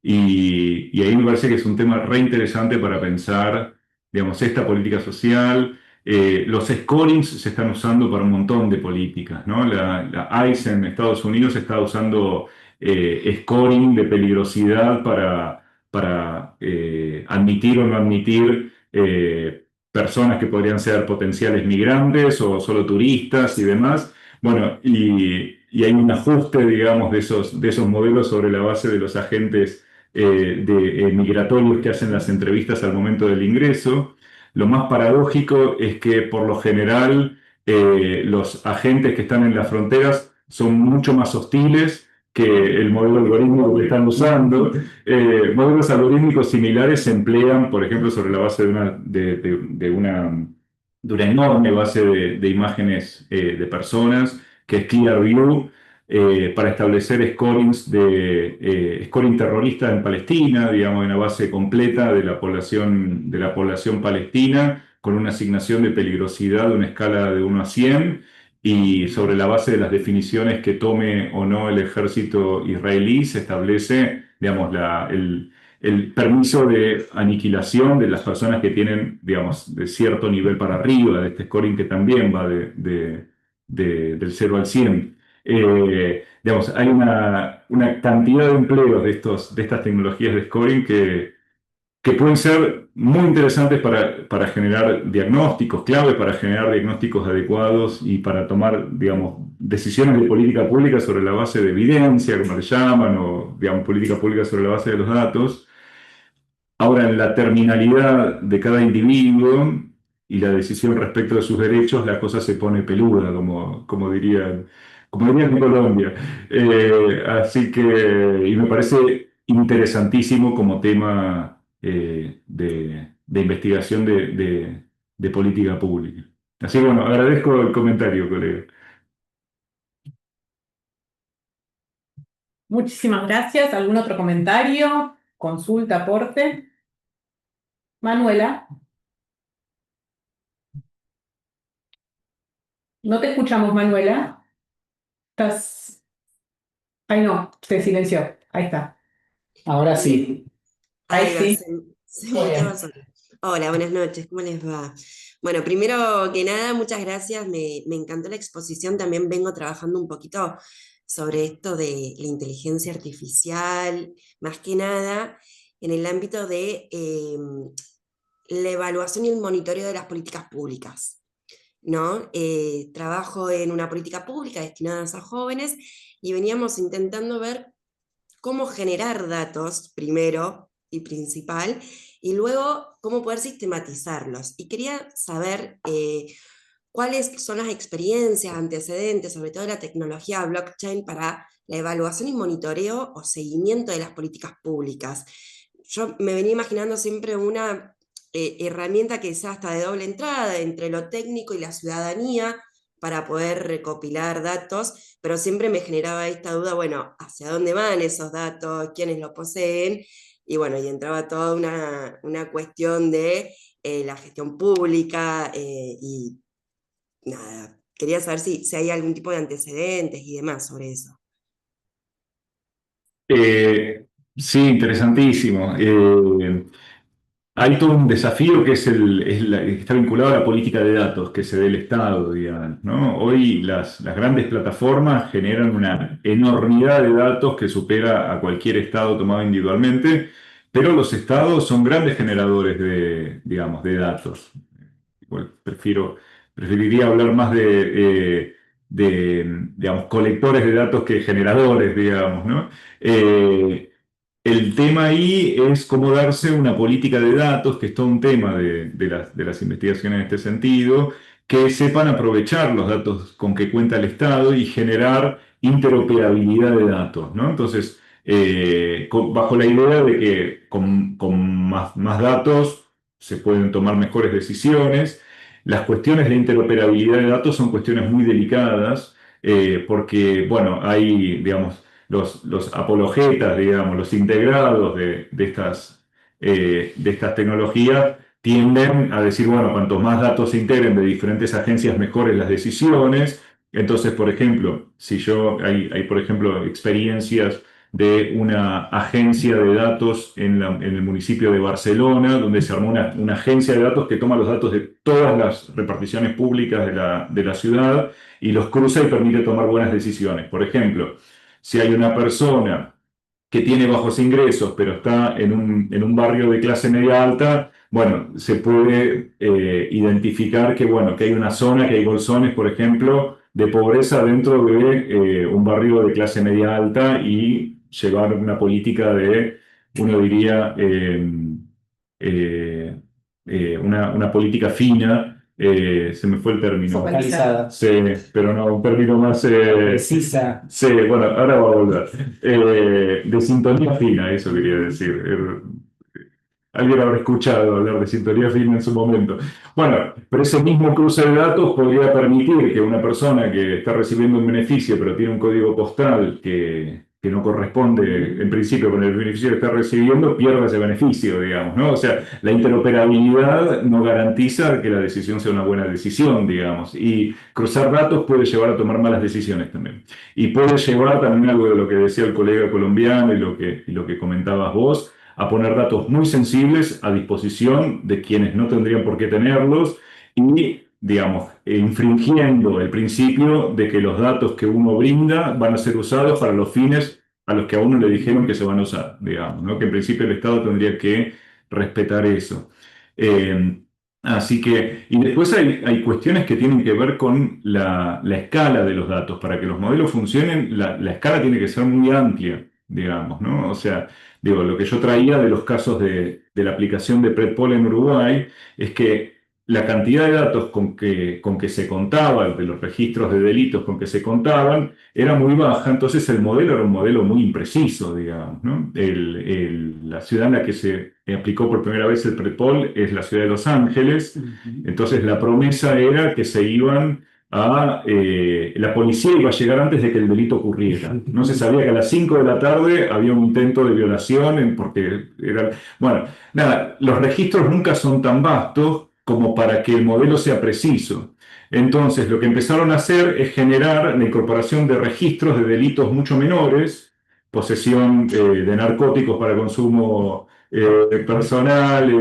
y ahí me parece que es un tema re interesante para pensar, digamos, esta política social. Los scorings se están usando para un montón de políticas, ¿no? La ICE en Estados Unidos está usando scoring de peligrosidad para admitir o no admitir personas que podrían ser potenciales migrantes o solo turistas y demás. Bueno, y hay un ajuste, digamos, de esos modelos sobre la base de los agentes migratorios que hacen las entrevistas al momento del ingreso. Lo más paradójico es que por lo general los agentes que están en las fronteras son mucho más hostiles que el modelo algorítmico que están usando. Modelos algorítmicos similares se emplean, por ejemplo, sobre la base de una enorme base de imágenes de personas, que es Clearview, para establecer scoring terrorista en Palestina, digamos, una base completa de la población palestina, con una asignación de peligrosidad de una escala de 1 a 100, y sobre la base de las definiciones que tome o no el ejército israelí, se establece, digamos, el permiso de aniquilación de las personas que tienen, digamos, de cierto nivel para arriba, de este scoring que también va del 0 al 100. Digamos, hay una cantidad de empleos de estas tecnologías de scoring que pueden ser muy interesantes para generar diagnósticos, clave para generar diagnósticos adecuados y para tomar, digamos, decisiones de política pública sobre la base de evidencia, como le llaman, o, digamos, política pública sobre la base de los datos. Ahora, en la terminalidad de cada individuo y la decisión respecto de sus derechos, la cosa se pone peluda, como dirían en Colombia. Así que, y me parece interesantísimo como tema de investigación de política pública. Así que, bueno, agradezco el comentario, colega. Muchísimas gracias. ¿Algún otro comentario, consulta, aporte? Manuela, no te escuchamos, Manuela. Estás... Ay, no, se silenció. Ahí está. Ahora sí. Ahí Ahí va, sí. se muteaba sola. Hola, buenas noches, ¿cómo les va? Bueno, primero que nada, muchas gracias, me encantó la exposición, también vengo trabajando un poquito sobre esto de la inteligencia artificial, más que nada en el ámbito de la evaluación y el monitoreo de las políticas públicas, ¿no? Trabajo en una política pública destinada a jóvenes y veníamos intentando ver cómo generar datos primero y principal, y luego cómo poder sistematizarlos. Y quería saber cuáles son las experiencias, antecedentes, sobre todo de la tecnología blockchain para la evaluación y monitoreo o seguimiento de las políticas públicas. Yo me venía imaginando siempre una herramienta que sea hasta de doble entrada entre lo técnico y la ciudadanía, para poder recopilar datos, pero siempre me generaba esta duda, bueno, ¿hacia dónde van esos datos? ¿Quiénes los poseen? Y bueno, y entraba toda una cuestión de la gestión pública y nada, quería saber si hay algún tipo de antecedentes y demás sobre eso. Sí, interesantísimo. Hay todo un desafío que que está vinculado a la política de datos que se dé el Estado, digamos, ¿no? Hoy las grandes plataformas generan una enormidad de datos que supera a cualquier Estado tomado individualmente, pero los Estados son grandes generadores digamos, de datos. Bueno, preferiría hablar más digamos, colectores de datos que generadores, digamos, ¿no? El tema ahí es cómo darse una política de datos, que es todo un tema de las investigaciones en este sentido, que sepan aprovechar los datos con que cuenta el Estado y generar interoperabilidad de datos, ¿no? Entonces, bajo la idea de que con más datos se pueden tomar mejores decisiones. Las cuestiones de interoperabilidad de datos son cuestiones muy delicadas, porque, bueno, hay, digamos, los apologetas, digamos, los integrados de de estas tecnologías tienden a decir, bueno, cuantos más datos se integren de diferentes agencias, mejores las decisiones. Entonces, por ejemplo, hay por ejemplo, experiencias de una agencia de datos en el municipio de Barcelona, donde se armó una agencia de datos que toma los datos de todas las reparticiones públicas de la ciudad y los cruza y permite tomar buenas decisiones. Por ejemplo, si hay una persona que tiene bajos ingresos, pero está en un barrio de clase media alta, bueno, se puede identificar que, bueno, que hay una zona, que hay bolsones, por ejemplo, de pobreza dentro de un barrio de clase media alta y llevar una política de, uno diría, una política fina. Se me fue el término. Focalizada. Sí, pero no, un término más... Precisa. Sí, bueno, ahora va a volver. De sintonía fina, eso quería decir. Alguien habrá escuchado hablar de sintonía fina en su momento. Bueno, pero ese mismo cruce de datos podría permitir que una persona que está recibiendo un beneficio, pero tiene un código postal que no corresponde en principio con el beneficio que está recibiendo, pierda ese beneficio, digamos, ¿no? O sea, la interoperabilidad no garantiza que la decisión sea una buena decisión, digamos, y cruzar datos puede llevar a tomar malas decisiones también. Y puede llevar también algo de lo que decía el colega colombiano y lo que comentabas vos, a poner datos muy sensibles a disposición de quienes no tendrían por qué tenerlos y, digamos, infringiendo el principio de que los datos que uno brinda van a ser usados para los fines a los que a uno le dijeron que se van a usar, digamos, ¿no? Que en principio el Estado tendría que respetar eso. Así que, y después hay cuestiones que tienen que ver con la escala de los datos. Para que los modelos funcionen, la escala tiene que ser muy amplia, digamos, ¿no? O sea, digo, lo que yo traía de los casos de la aplicación de Predpol en Uruguay es que la cantidad de datos con que se contaba, de los registros de delitos con que se contaban, era muy baja, entonces el modelo era un modelo muy impreciso, digamos, ¿no? La ciudad en la que se aplicó por primera vez el Predpol es la ciudad de Los Ángeles, entonces la promesa era que se iban la policía iba a llegar antes de que el delito ocurriera. No se sabía que a las 5 de la tarde había un intento de violación, porque era... Bueno, nada, los registros nunca son tan vastos como para que el modelo sea preciso. Entonces, lo que empezaron a hacer es generar la incorporación de registros de delitos mucho menores, posesión de narcóticos para consumo personal,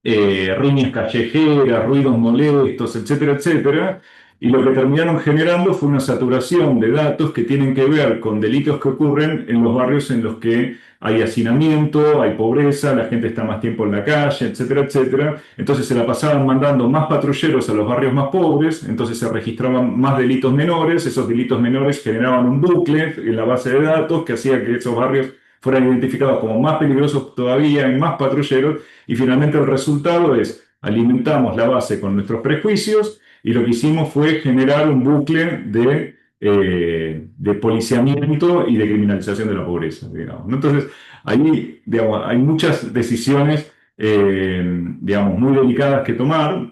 riñas callejeras, ruidos molestos, etcétera, etcétera. Y lo que terminaron generando fue una saturación de datos que tienen que ver con delitos que ocurren en los barrios en los que hay hacinamiento, hay pobreza, la gente está más tiempo en la calle, etcétera, etcétera. Entonces se la pasaban mandando más patrulleros a los barrios más pobres, entonces se registraban más delitos menores, esos delitos menores generaban un bucle en la base de datos que hacía que esos barrios fueran identificados como más peligrosos todavía y más patrulleros, y finalmente el resultado es alimentamos la base con nuestros prejuicios y lo que hicimos fue generar un bucle de policiamiento y de criminalización de la pobreza, digamos, ¿no? Entonces, ahí, digamos, hay muchas decisiones, digamos, muy delicadas que tomar.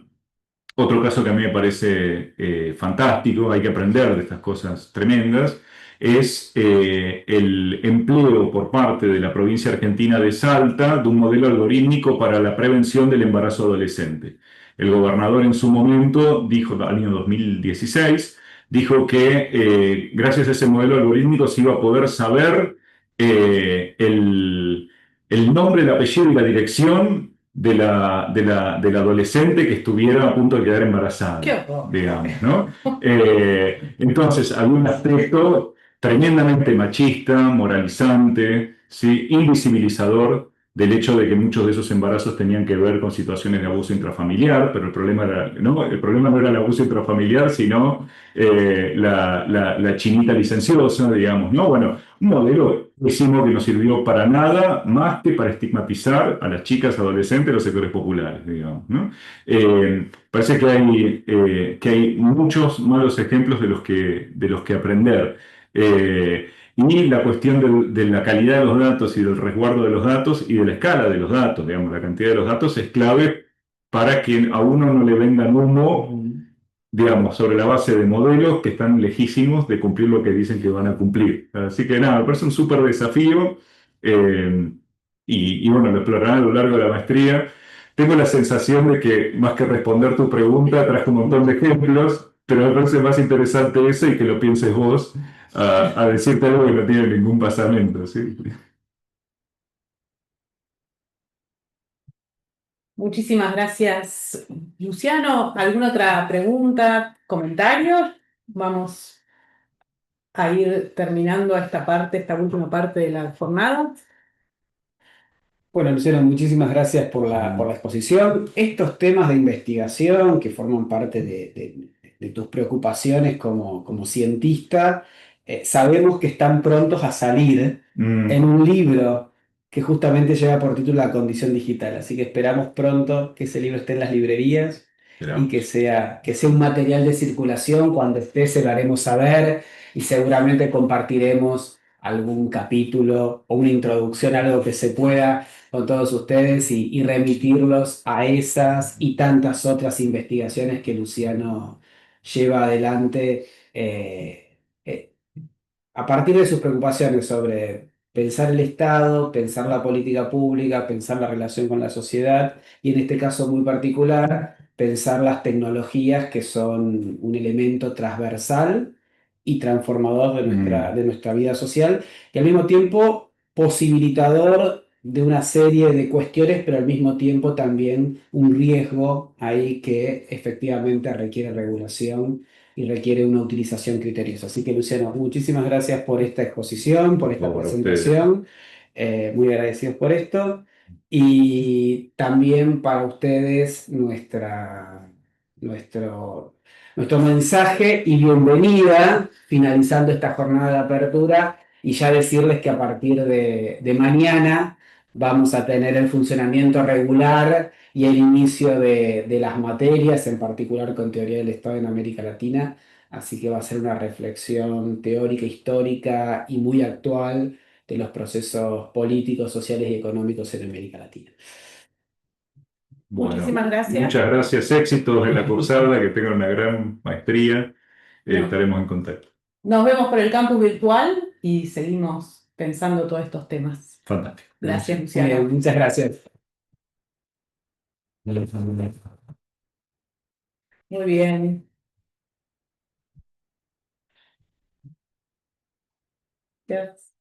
Otro caso que a mí me parece fantástico, hay que aprender de estas cosas tremendas, es el empleo por parte de la provincia argentina de Salta de un modelo algorítmico para la prevención del embarazo adolescente. El gobernador en su momento dijo, al año 2016, dijo que gracias a ese modelo algorítmico se iba a poder saber el nombre, el apellido y la dirección de la adolescente que estuviera a punto de quedar embarazada, ¡Qué horror! digamos, ¿no? Entonces, había un aspecto tremendamente machista, moralizante, ¿sí? Invisibilizador del hecho de que muchos de esos embarazos tenían que ver con situaciones de abuso intrafamiliar, pero el problema no era el abuso intrafamiliar, sino la chinita licenciosa, digamos, ¿no? Bueno, un modelo pésimo que no sirvió para nada más que para estigmatizar a las chicas adolescentes de los sectores populares, digamos, ¿no? Parece que hay muchos malos ejemplos de los que aprender. Y la cuestión de la calidad de los datos y del resguardo de los datos y de la escala de los datos, digamos, la cantidad de los datos es clave para que a uno no le vendan humo, digamos, sobre la base de modelos que están lejísimos de cumplir lo que dicen que van a cumplir. Así que nada, me parece un súper desafío. y bueno, lo explorarán a lo largo de la maestría. Tengo la sensación de que más que responder tu pregunta, traje un montón de ejemplos, pero me parece más interesante eso y que lo pienses vos a decirte algo que no tiene ningún basamento, ¿sí? Muchísimas gracias, Luciano. ¿Alguna otra pregunta, comentario? Vamos a ir terminando esta parte, esta última parte de la jornada. Bueno, Luciano, muchísimas gracias por la exposición. Estos temas de investigación que forman parte de tus preocupaciones como cientista, sabemos que están prontos a salir Mm, en un libro que justamente lleva por título La condición digital. Así que esperamos pronto que ese libro esté en las librerías y esperamos. que sea un material de circulación. Cuando esté, se lo haremos saber y seguramente compartiremos algún capítulo o una introducción, algo que se pueda con todos ustedes y remitirlos a esas y tantas otras investigaciones que Luciano lleva adelante eh, a partir de sus preocupaciones sobre pensar el Estado, pensar la política pública, pensar la relación con la sociedad y en este caso muy particular, pensar las tecnologías que son un elemento transversal y transformador Mm, de nuestra vida social y al mismo tiempo posibilitador de una serie de cuestiones, pero al mismo tiempo también un riesgo ahí que efectivamente requiere regulación y requiere una utilización criteriosa. Así que, Luciano, muchísimas gracias por esta exposición, por por esta favor, a ustedes. presentación. Muy agradecidos por esto. Y también para ustedes nuestro, nuestro mensaje y bienvenida, finalizando esta jornada de apertura, y ya decirles que a partir de mañana vamos a tener el funcionamiento regular y el inicio de las materias, en particular con teoría del Estado en América Latina. Así que va a ser una reflexión teórica, histórica y muy actual de los procesos políticos, sociales y económicos en América Latina. Bueno, Muchísimas gracias. muchas gracias, éxitos en la cursada, que tengan una gran maestría. No, Estaremos en contacto. nos vemos por el campus virtual y seguimos pensando todos estos temas. Fantástico. Gracias, Muy bien, Luciano. muchas gracias. Muy bien. Gracias.